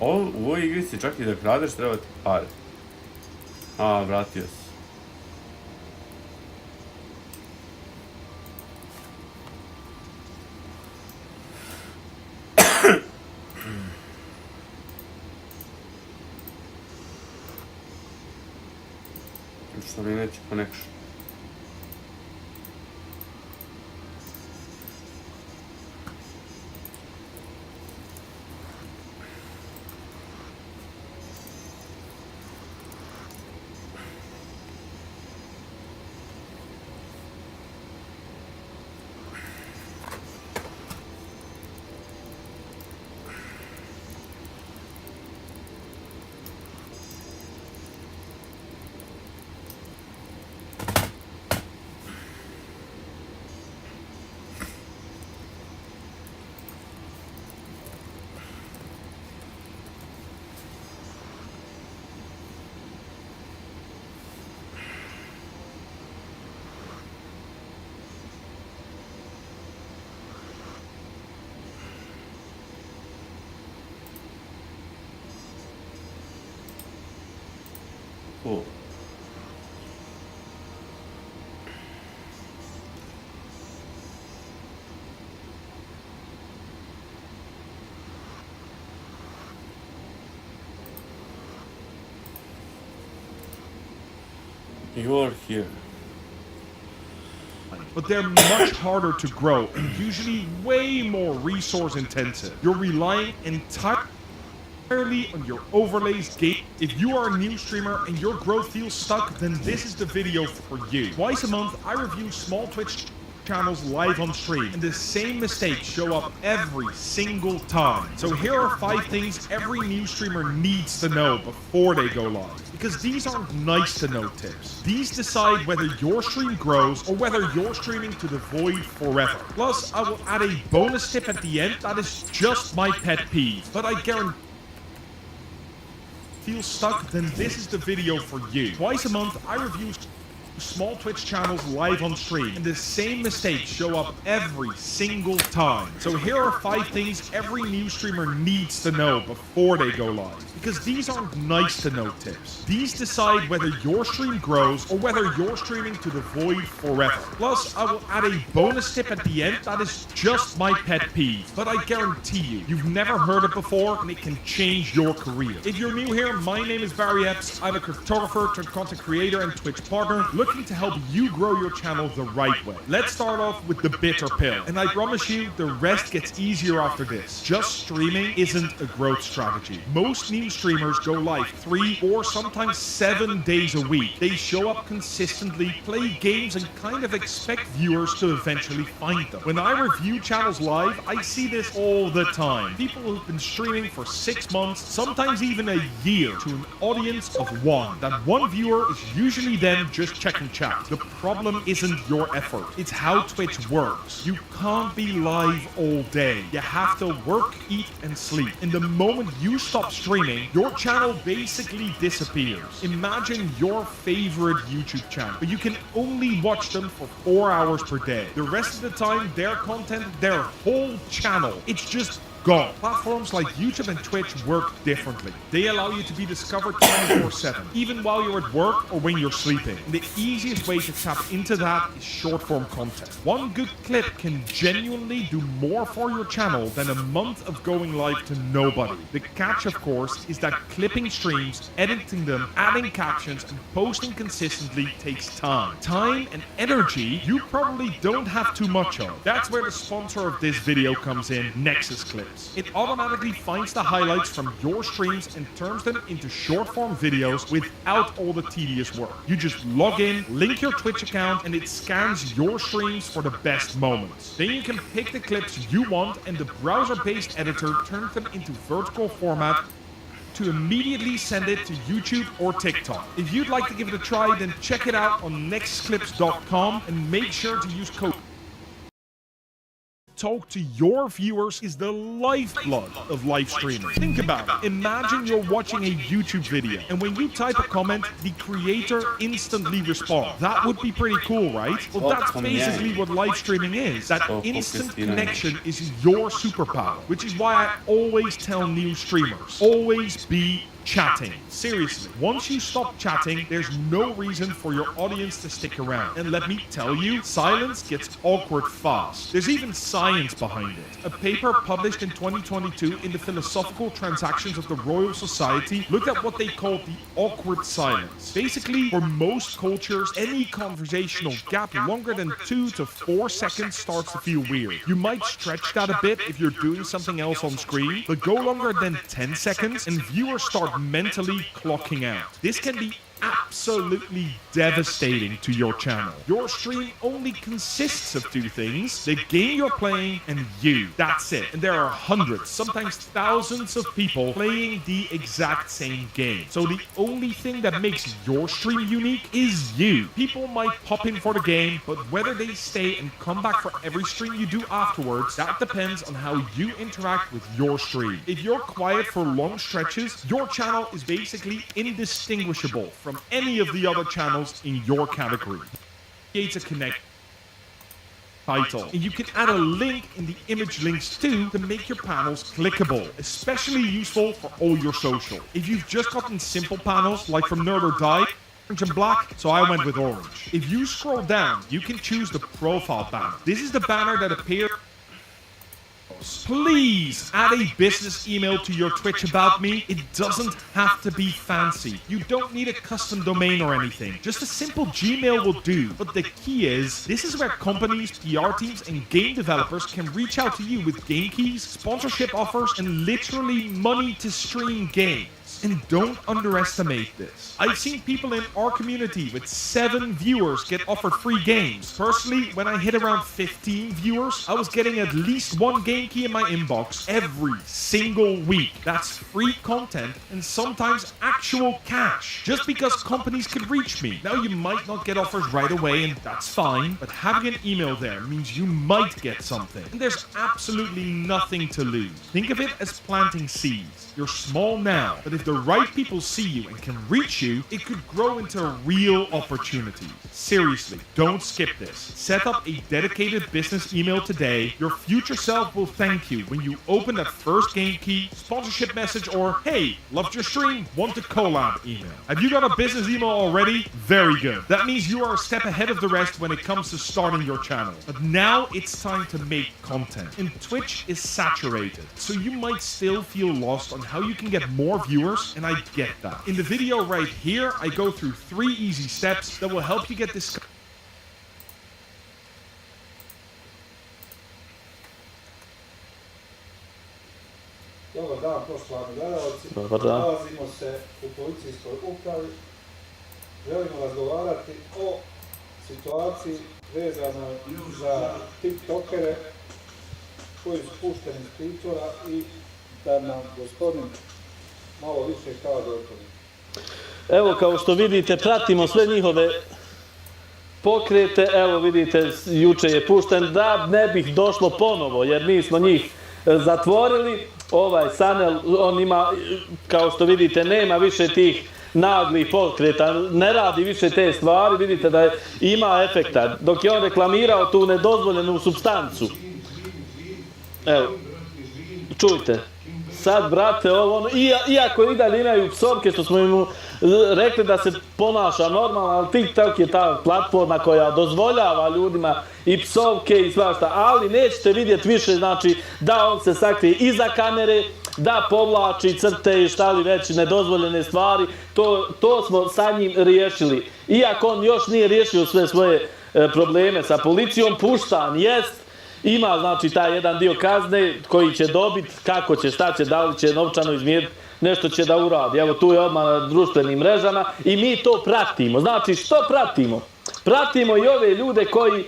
U ovoj igrici čak i da kradeš treba ti pare. Vratio se. Što mi neće connection. Cool. You're here. But they're much harder to grow and usually way more resource intensive. You're relying entirely on your overlays game. If you are a new streamer and your growth feels stuck, then this is the video for you. Twice a month, I review small Twitch channels live on stream, and the same mistakes show up every single time. So here are 5 things every new streamer needs to know before they go live. Because these aren't nice to know tips. These decide whether your stream grows or whether you're streaming to the void forever. Plus, I will add a bonus tip at the end that is just my pet peeve, but I guarantee feel stuck, then this is the video for you. Twice a month, I review small Twitch channels live on stream, and the same mistakes show up every single time. So here are 5 things every new streamer needs to know before they go live. Because these aren't nice to know tips. These decide whether your stream grows or whether you're streaming to the void forever. Plus, I will add a bonus tip at the end that is just my pet peeve, but I guarantee you've never heard it before and it can change your career. If you're new here, my name is Barry Epps. I'm a cryptographer, content creator, and Twitch partner looking to help you grow your channel the right way. Let's start off with the bitter pill, and I promise you the rest gets easier after this. Just streaming isn't a growth strategy. Most new streamers go live 3 or sometimes 7 days a week. They show up consistently, play games, and kind of expect viewers to eventually find them. When I review channels live, I see this all the time. People who've been streaming for 6 months, sometimes even a year, to an audience of 1. That one viewer is usually them just checking chat. The problem isn't your effort, it's how Twitch works. You can't be live all day. You have to work, eat, and sleep. And the moment you stop streaming, your channel basically disappears. Imagine your favorite YouTube channel, but you can only watch them for 4 hours per day. The rest of the time, their content, their whole channel, it's just gone. Platforms like YouTube and Twitch work differently. They allow you to be discovered 24/7, even while you're at work or when you're sleeping. And the easiest way to tap into that is short-form content. One good clip can genuinely do more for your channel than a month of going live to nobody. The catch, of course, is that clipping streams, editing them, adding captions, and posting consistently takes time. Time and energy you probably don't have too much of. That's where the sponsor of this video comes in, Nexus Clips. It automatically finds the highlights from your streams and turns them into short-form videos without all the tedious work. You just log in, link your Twitch account, and it scans your streams for the best moments. Then you can pick the clips you want, and the browser-based editor turns them into vertical format to immediately send it to YouTube or TikTok. If you'd like to give it a try, then check it out on nextclips.com and make sure to use code talk to your viewers is the lifeblood of live streaming. Think about it. Imagine you're watching a YouTube video, and when you type a comment, the creator instantly responds. That would be pretty cool, right? Well, that's basically what live streaming is. That instant connection is your superpower, which is why I always tell new streamers, always be chatting. Seriously, once you stop chatting, there's no reason for your audience to stick around. And let me tell you, silence gets awkward fast. There's even science behind it. A paper published in 2022 in the Philosophical Transactions of the Royal Society looked at what they called the awkward silence. Basically, for most cultures, any conversational gap longer than 2 to 4 seconds starts to feel weird. You might stretch that a bit if you're doing something else on screen, but go longer than 10 seconds and viewers start mentally clocking out. This can be absolutely devastating to your channel. Your stream only consists of 2 things: the game you're playing and you. That's it. And there are hundreds, sometimes thousands of people playing the exact same game. So the only thing that makes your stream unique is you. People might pop in for the game, but whether they stay and come back for every stream you do afterwards, that depends on how you interact with your stream. If you're quiet for long stretches, your channel is basically indistinguishable from any of the other channels in your category. Create a connect title. And you can add a link in the image links too to make your panels clickable, especially useful for all your social. If you've just gotten simple panels like from Nerd or Die, orange and black, so I went with orange. If you scroll down, you can choose the profile banner. This is the banner that appears. Please add a business email to your Twitch About Me. It doesn't have to be fancy. You don't need a custom domain or anything. Just a simple Gmail will do. But the key is, this is where companies, PR teams, and game developers can reach out to you with game keys, sponsorship offers, and literally money to stream games. And don't underestimate this. I've seen people in our community with 7 viewers get offered free games. Personally, when I hit around 15 viewers, I was getting at least 1 game key in my inbox every single week. That's free content and sometimes actual cash, just because companies could reach me. Now, you might not get offers right away, and that's fine, but having an email there means you might get something. And there's absolutely nothing to lose. Think of it as planting seeds. You're small now, but if the right people see you and can reach you, it could grow into a real opportunity. Seriously, don't skip this. Set up a dedicated business email today. Your future self will thank you when you open that first game key, sponsorship message, or hey, loved your stream, want to collab email. Have you got a business email already? Very good. That means you are a step ahead of the rest when it comes to starting your channel. But now it's time to make content. And Twitch is saturated, so you might still feel lost on how you can get more viewers, and I get that. In the video right here, I go through 3 easy steps that will help you get this. Dobar dan, poštovani gledalci. Dobar dan. Nalazimo se u policijskoj upravi. Želimo razgovarati o situaciji vezano za tiktokere koji su pušteni iz pritvora i da nam gospodin malo više kaže o tome. Evo, kao što vidite, pratimo sve njihove pokrete. Evo vidite, juče je pušten, da ne bih došlo ponovo, jer mi smo njih zatvorili. Ovaj Sanel, on ima, kao što vidite, nema više tih naglih pokreta, ne radi više te stvari, vidite da ima efekta. Dok je on reklamirao tu nedozvoljenu supstancu. Evo, čujte. Sad, brate, ovo ono, iako i dalje imaju psovke, što smo im rekli da se ponaša normalno, ali TikTok je ta platforma koja dozvoljava ljudima i psovke i svašta, ali nećete vidjeti više, znači, da on se sakrije iza kamere, da povlači crte i šta li već nedozvoljene stvari, to smo sa njim riješili. Iako on još nije riješio sve svoje probleme sa policijom, puštan jest. Ima, znači, taj jedan dio kazne koji će dobiti, kako će, šta će, da li će novčano izmjeriti, nešto će da uradi. Evo, tu je odmah na društvenim mrežama i mi to pratimo. Znači, što pratimo? Pratimo i ove ljude koji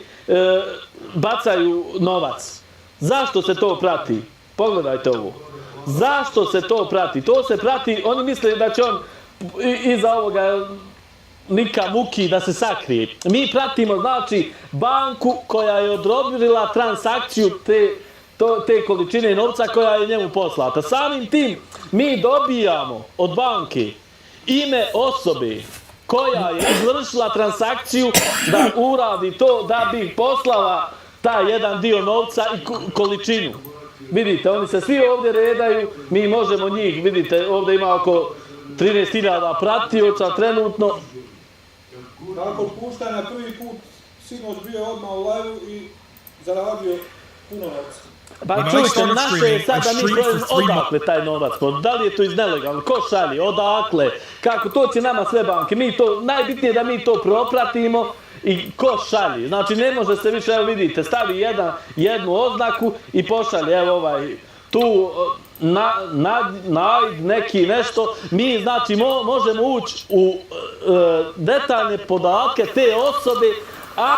bacaju novac. Zašto se to prati? Pogledajte ovo. Zašto se to prati? To se prati, oni misle da će on iza ovoga Nika muki da se sakrije. Mi pratimo, znači, banku koja je odobrila transakciju te količine novca koja je njemu poslata. Samim tim mi dobijamo od banke ime osobe koja je izvršila transakciju da uradi to da bi poslala taj jedan dio novca i količinu. Vidite, oni se svi ovdje redaju, mi možemo njih, vidite, ovdje ima oko 13.000 pratioca trenutno. Nakon puštanja prvi put, sinoć bio odmah u live i zaradio puno novca. Pa čujte, naše je sad da mi brojimo odakle taj novac, da li je to iz nelegalno, ko šalje, odakle, kako, to će nama sve banke, mi to, najbitnije da mi to propratimo i ko šalje, znači ne može se više, evo vidite, stavi jednu oznaku i pošalje, evo tu neki nešto, mi znači možemo ući u detaljne podatke te osobe, a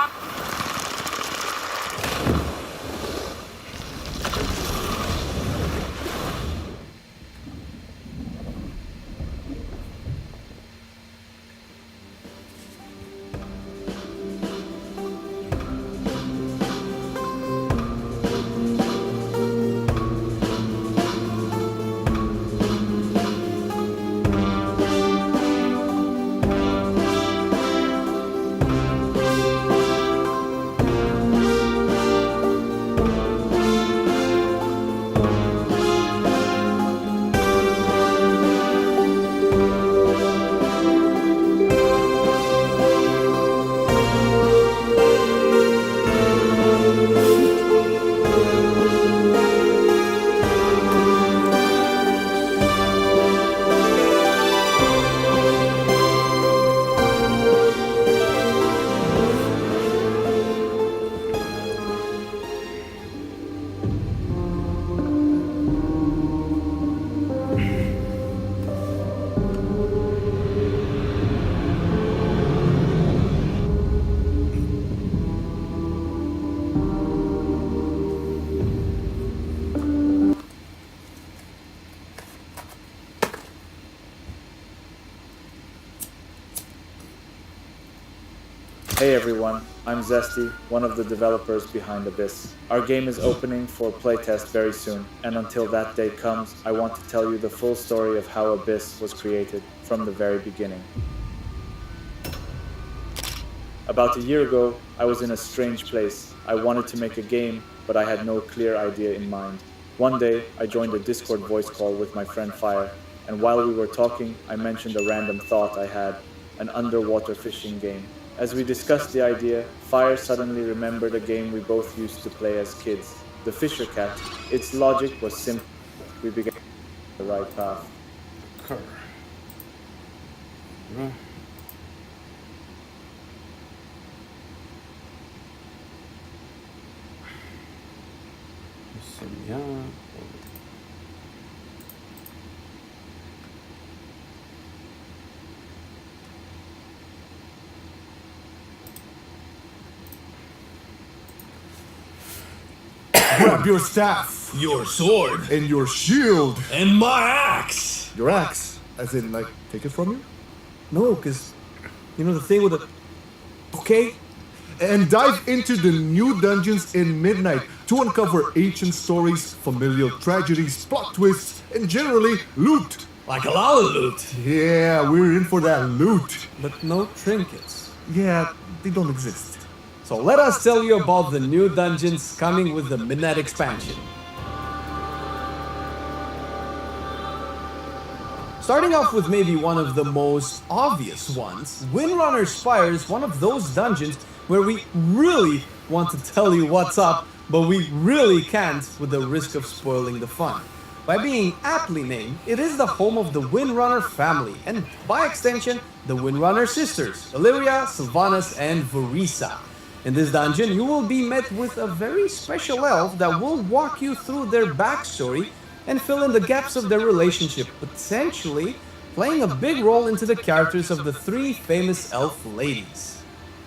Hey everyone, I'm Zesty, one of the developers behind Abyss. Our game is opening for playtest very soon, and until that day comes, I want to tell you the full story of how Abyss was created from the very beginning. About a year ago, I was in a strange place. I wanted to make a game, but I had no clear idea in mind. One day, I joined a Discord voice call with my friend Fire, and while we were talking, I mentioned a random thought I had, an underwater fishing game. As we discussed the idea, Fire suddenly remembered a game we both used to play as kids, the Fisher Cat. Its logic was simple. We began on the right path. Grab your staff, your sword, and your shield, and my axe. Your axe, as in, like, take it from you? No, because, you know the thing with the... Okay? And dive into the new dungeons in midnight to uncover ancient stories, familial tragedies, plot twists, and generally loot. Like a lot of loot. Yeah, we're in for that loot. But no trinkets. Yeah, they don't exist. So let us tell you about the new dungeons coming with the Midnight expansion. Starting off with maybe one of the most obvious ones, Windrunner Spire is one of those dungeons where we really want to tell you what's up, but we really can't with the risk of spoiling the fun. By being aptly named, it is the home of the Windrunner family, and by extension, the Windrunner sisters, Illyria, Sylvanas, and Verisa. In this dungeon, you will be met with a very special elf that will walk you through their backstory and fill in the gaps of their relationship, potentially playing a big role into the characters of the three famous elf ladies.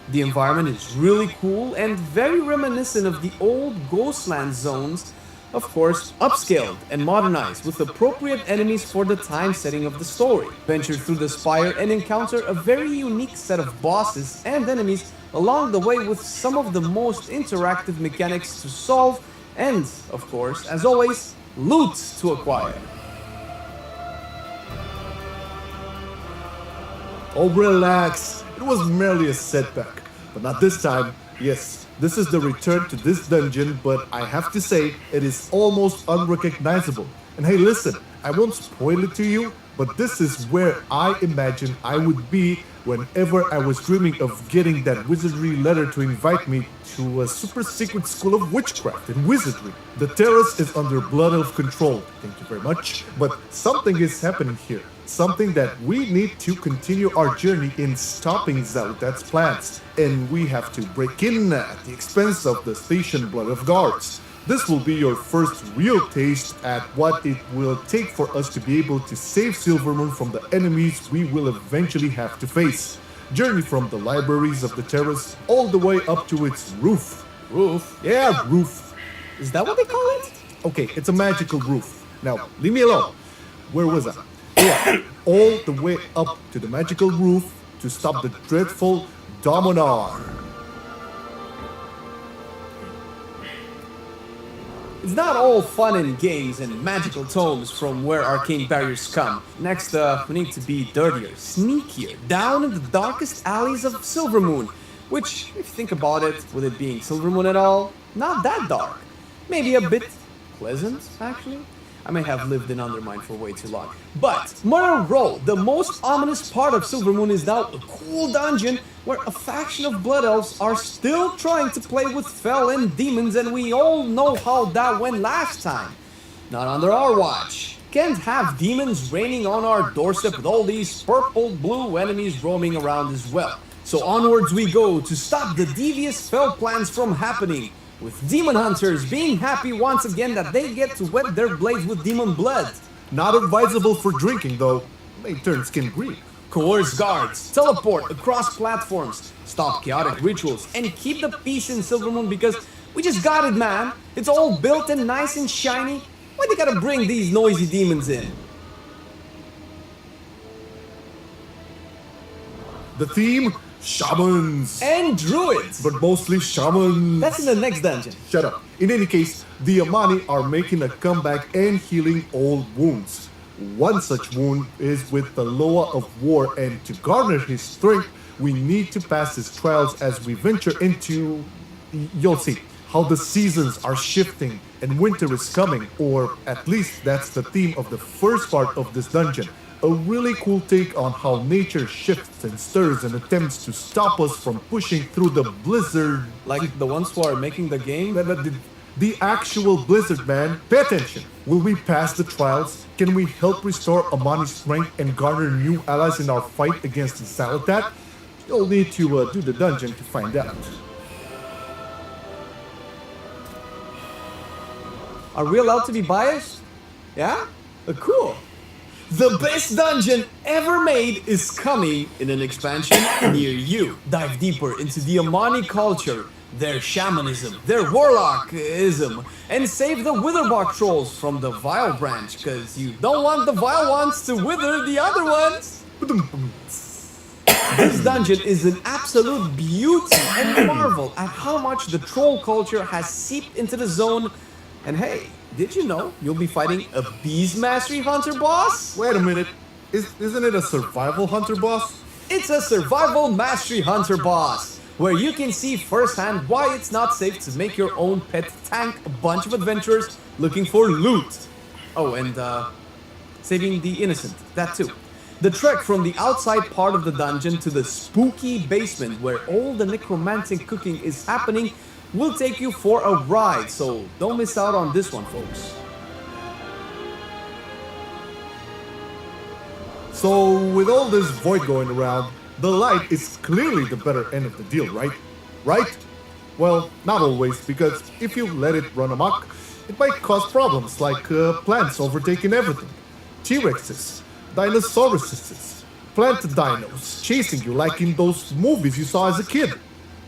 The environment is really cool and very reminiscent of the old Ghostland zones, of course upscaled and modernized with appropriate enemies for the time setting of the story. Venture through the spire and encounter a very unique set of bosses and enemies along the way with some of the most interactive mechanics to solve and, of course, as always, loot to acquire. Oh, relax. It was merely a setback. But not this time. Yes, this is the return to this dungeon, but I have to say, it is almost unrecognizable. And hey, listen, I won't spoil it to you, but this is where I imagine I would be whenever I was dreaming of getting that wizardry letter to invite me to a super secret school of witchcraft and wizardry. The terrace is under Blood Elf control, thank you very much, but something is happening here. Something that we need to continue our journey in stopping Zalutat's plans, and we have to break in at the expense of the station Blood Elf guards. This will be your first real taste at what it will take for us to be able to save Silvermoon from the enemies we will eventually have to face. Journey from the libraries of the terrace all the way up to its roof. Roof? Yeah, roof. Is that what they call it? Okay, it's a magical roof. Now, leave me alone. Where was I? Yeah, all the way up to the magical roof to stop the dreadful Dominar. It's not all fun and games and magical tomes from where arcane barriers come. Next, we need to be dirtier, sneakier, down in the darkest alleys of Silvermoon. Which, if you think about it, with it being Silvermoon at all, not that dark. Maybe a bit pleasant, actually. I may have lived in Undermine for way too long. But, Murder Row, the most ominous part of Silvermoon, is now a cool dungeon where a faction of Blood Elves are still trying to play with Fel and demons, and we all know how that went last time. Not under our watch. Can't have demons raining on our doorstep with all these purple-blue enemies roaming around as well. So onwards we go to stop the devious Fel plans from happening, with demon hunters being happy once again that they get to wet their blades with demon blood. Not advisable for drinking though, may turn skin green. Coerce guards, teleport across platforms, stop chaotic rituals, and keep the peace in Silvermoon because we just got it, man. It's all built and nice and shiny. Why they gotta bring these noisy demons in? The theme? Shamans! And druids! But mostly shamans! That's in the next dungeon. Shut up. In any case, the Amani are making a comeback and healing old wounds. One such wound is with the Loa of War, and to garner his strength, we need to pass his trials as we venture into... You'll see how the seasons are shifting and winter is coming, or at least that's the theme of the first part of this dungeon. A really cool take on how nature shifts and stirs and attempts to stop us from pushing through the blizzard. Like the ones who are making the game? The actual blizzard, man. Pay attention. Will we pass the trials? Can we help restore Amani's strength and garner new allies in our fight against Zalutat? You'll need to do the dungeon to find out. Are we allowed to be biased? Yeah? Cool. The best dungeon ever made is coming in an expansion near you. Dive deeper into the Amani culture, their shamanism, their warlockism, and save the Witherbark trolls from the Vile branch, because you don't want the Vile ones to wither the other ones. This dungeon is an absolute beauty and marvel at how much the troll culture has seeped into the zone. And hey, did you know you'll be fighting a Beast Mastery Hunter boss? Wait a minute, isn't it a Survival Hunter boss? It's a Survival Mastery Hunter boss, where you can see firsthand why it's not safe to make your own pet tank a bunch of adventurers looking for loot. Oh, and saving the innocent, that too. The trek from the outside part of the dungeon to the spooky basement where all the necromantic cooking is happening will take you for a ride, so don't miss out on this one, folks. So, with all this void going around, the light is clearly the better end of the deal, right? Right? Well, not always, because if you let it run amok, it might cause problems like plants overtaking everything. T-Rexes, Dinosauruses, plant dinos chasing you like in those movies you saw as a kid.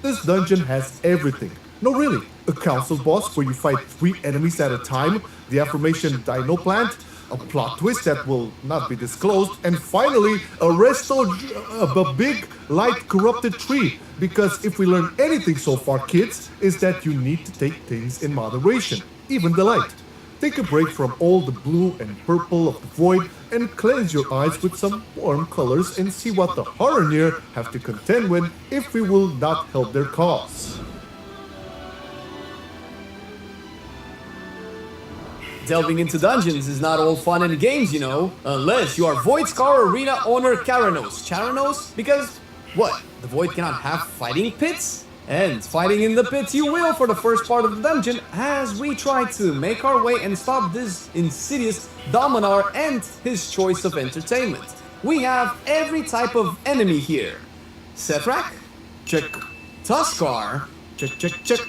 This dungeon has everything. No, really. A council boss where you fight 3 enemies at a time, the aforementioned dino plant, a plot twist that will not be disclosed, and finally, a big, light, corrupted tree. Because if we learn anything so far, kids, is that you need to take things in moderation, even the light. Take a break from all the blue and purple of the void and cleanse your eyes with some warm colors and see what the horror near have to contend with if we will not help their cause. Delving into dungeons is not all fun and games, you know, unless you are Void Scar Arena owner Karanos. Charanos? Because, what, the Void cannot have fighting pits? And fighting in the pits you will for the first part of the dungeon as we try to make our way and stop this insidious Dominar and his choice of entertainment. We have every type of enemy here. Sethrak? Check. Tuskar? Check.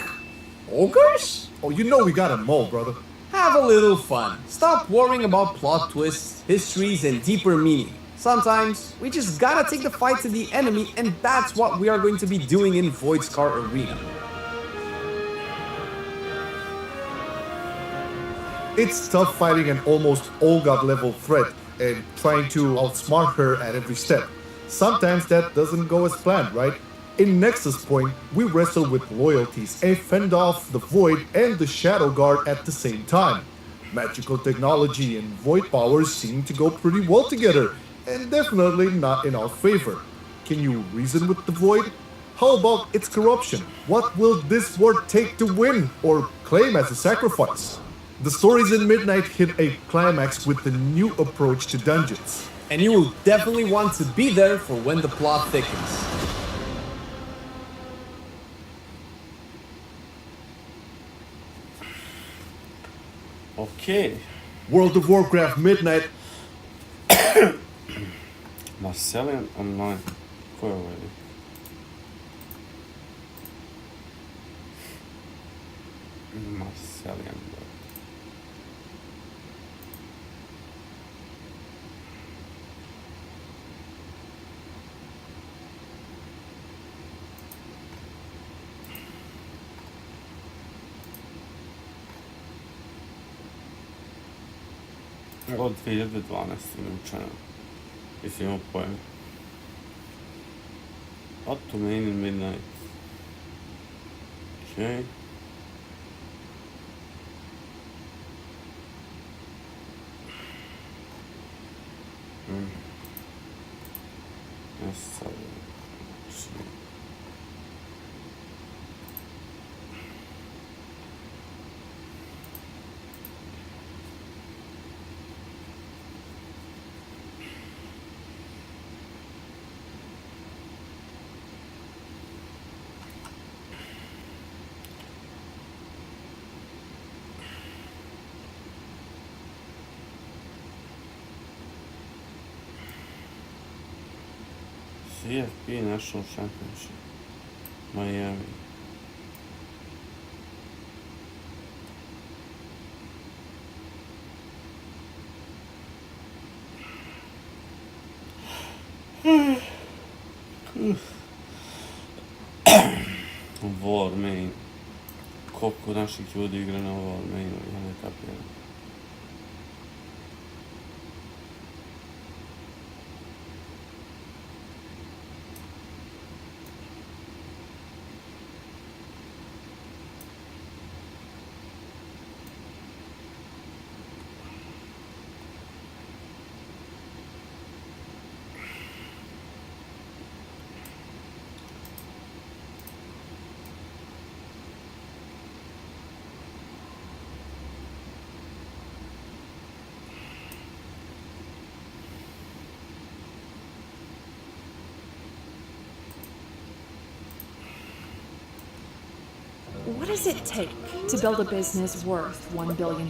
Ogres? Oh, you know we got 'em all, brother. Have a little fun. Stop worrying about plot twists, histories, and deeper meaning. Sometimes, we just gotta take the fight to the enemy, and that's what we are going to be doing in Void Scar Arena. It's tough fighting an almost Olga level threat and trying to outsmart her at every step. Sometimes that doesn't go as planned, right? In Nexus Point, we wrestle with loyalties and fend off the Void and the Shadow Guard at the same time. Magical technology and Void powers seem to go pretty well together, and definitely not in our favor. Can you reason with the Void? How about its corruption? What will this war take to win or claim as a sacrifice? The stories in Midnight hit a climax with the new approach to dungeons. And you will definitely want to be there for when the plot thickens. Okej. World of Warcraft Midnight. Marcellian online. Ko je ovo je? Marcellian. Od 2012. naučeno. Mislim, imao pojem. What to main in Midnight? Okay. Yes, CFP National Championship, Miami. War main. Koliko naših ljudi igra na War mainu, ja ne kapiram. What does it take to build a business worth $1 billion?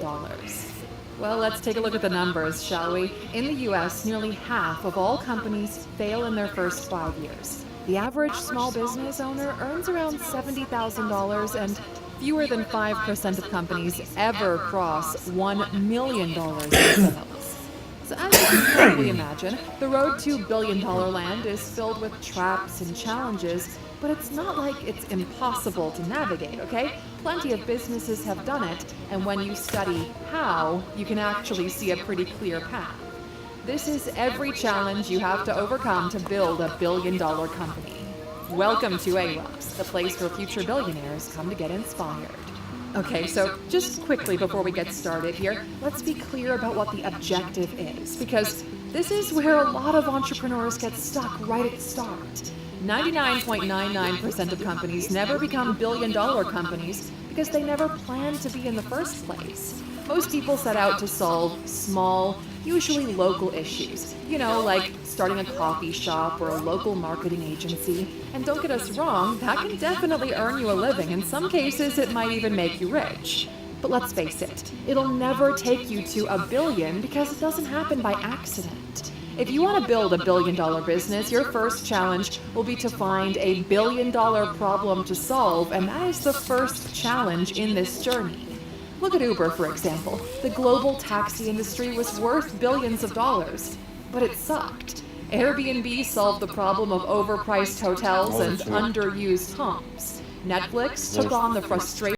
Well, let's take a look at the numbers, shall we? In the US, nearly half of all companies fail in their first 5 years. The average small business owner earns around $70,000, and fewer than 5% of companies ever cross $1 million in sales. So as you can probably imagine, the road to billion-dollar land is filled with traps and challenges, but it's not like it's impossible to navigate, okay? Plenty of businesses have done it, and when you study how, you can actually see a pretty clear path. This is every challenge you have to overcome to build a billion-dollar company. Welcome to A-Rocks, the place where future billionaires come to get inspired. Okay, so just quickly before we get started here, let's be clear about what the objective is, because this is where a lot of entrepreneurs get stuck right at the start. 99.99% of companies never become billion-dollar companies because they never planned to be in the first place. Most people set out to solve small, usually local issues. You know, like starting a coffee shop or a local marketing agency. And don't get us wrong, that can definitely earn you a living. In some cases, it might even make you rich. But let's face it, it'll never take you to $1 billion because it doesn't happen by accident. If you want to build a $1 billion business, your first challenge will be to find a $1 billion problem to solve, and that is the first challenge in this journey. Look at Uber, for example. The global taxi industry was worth billions of dollars, but it sucked. Airbnb solved the problem of overpriced hotels and underused homes. Netflix took on the frustration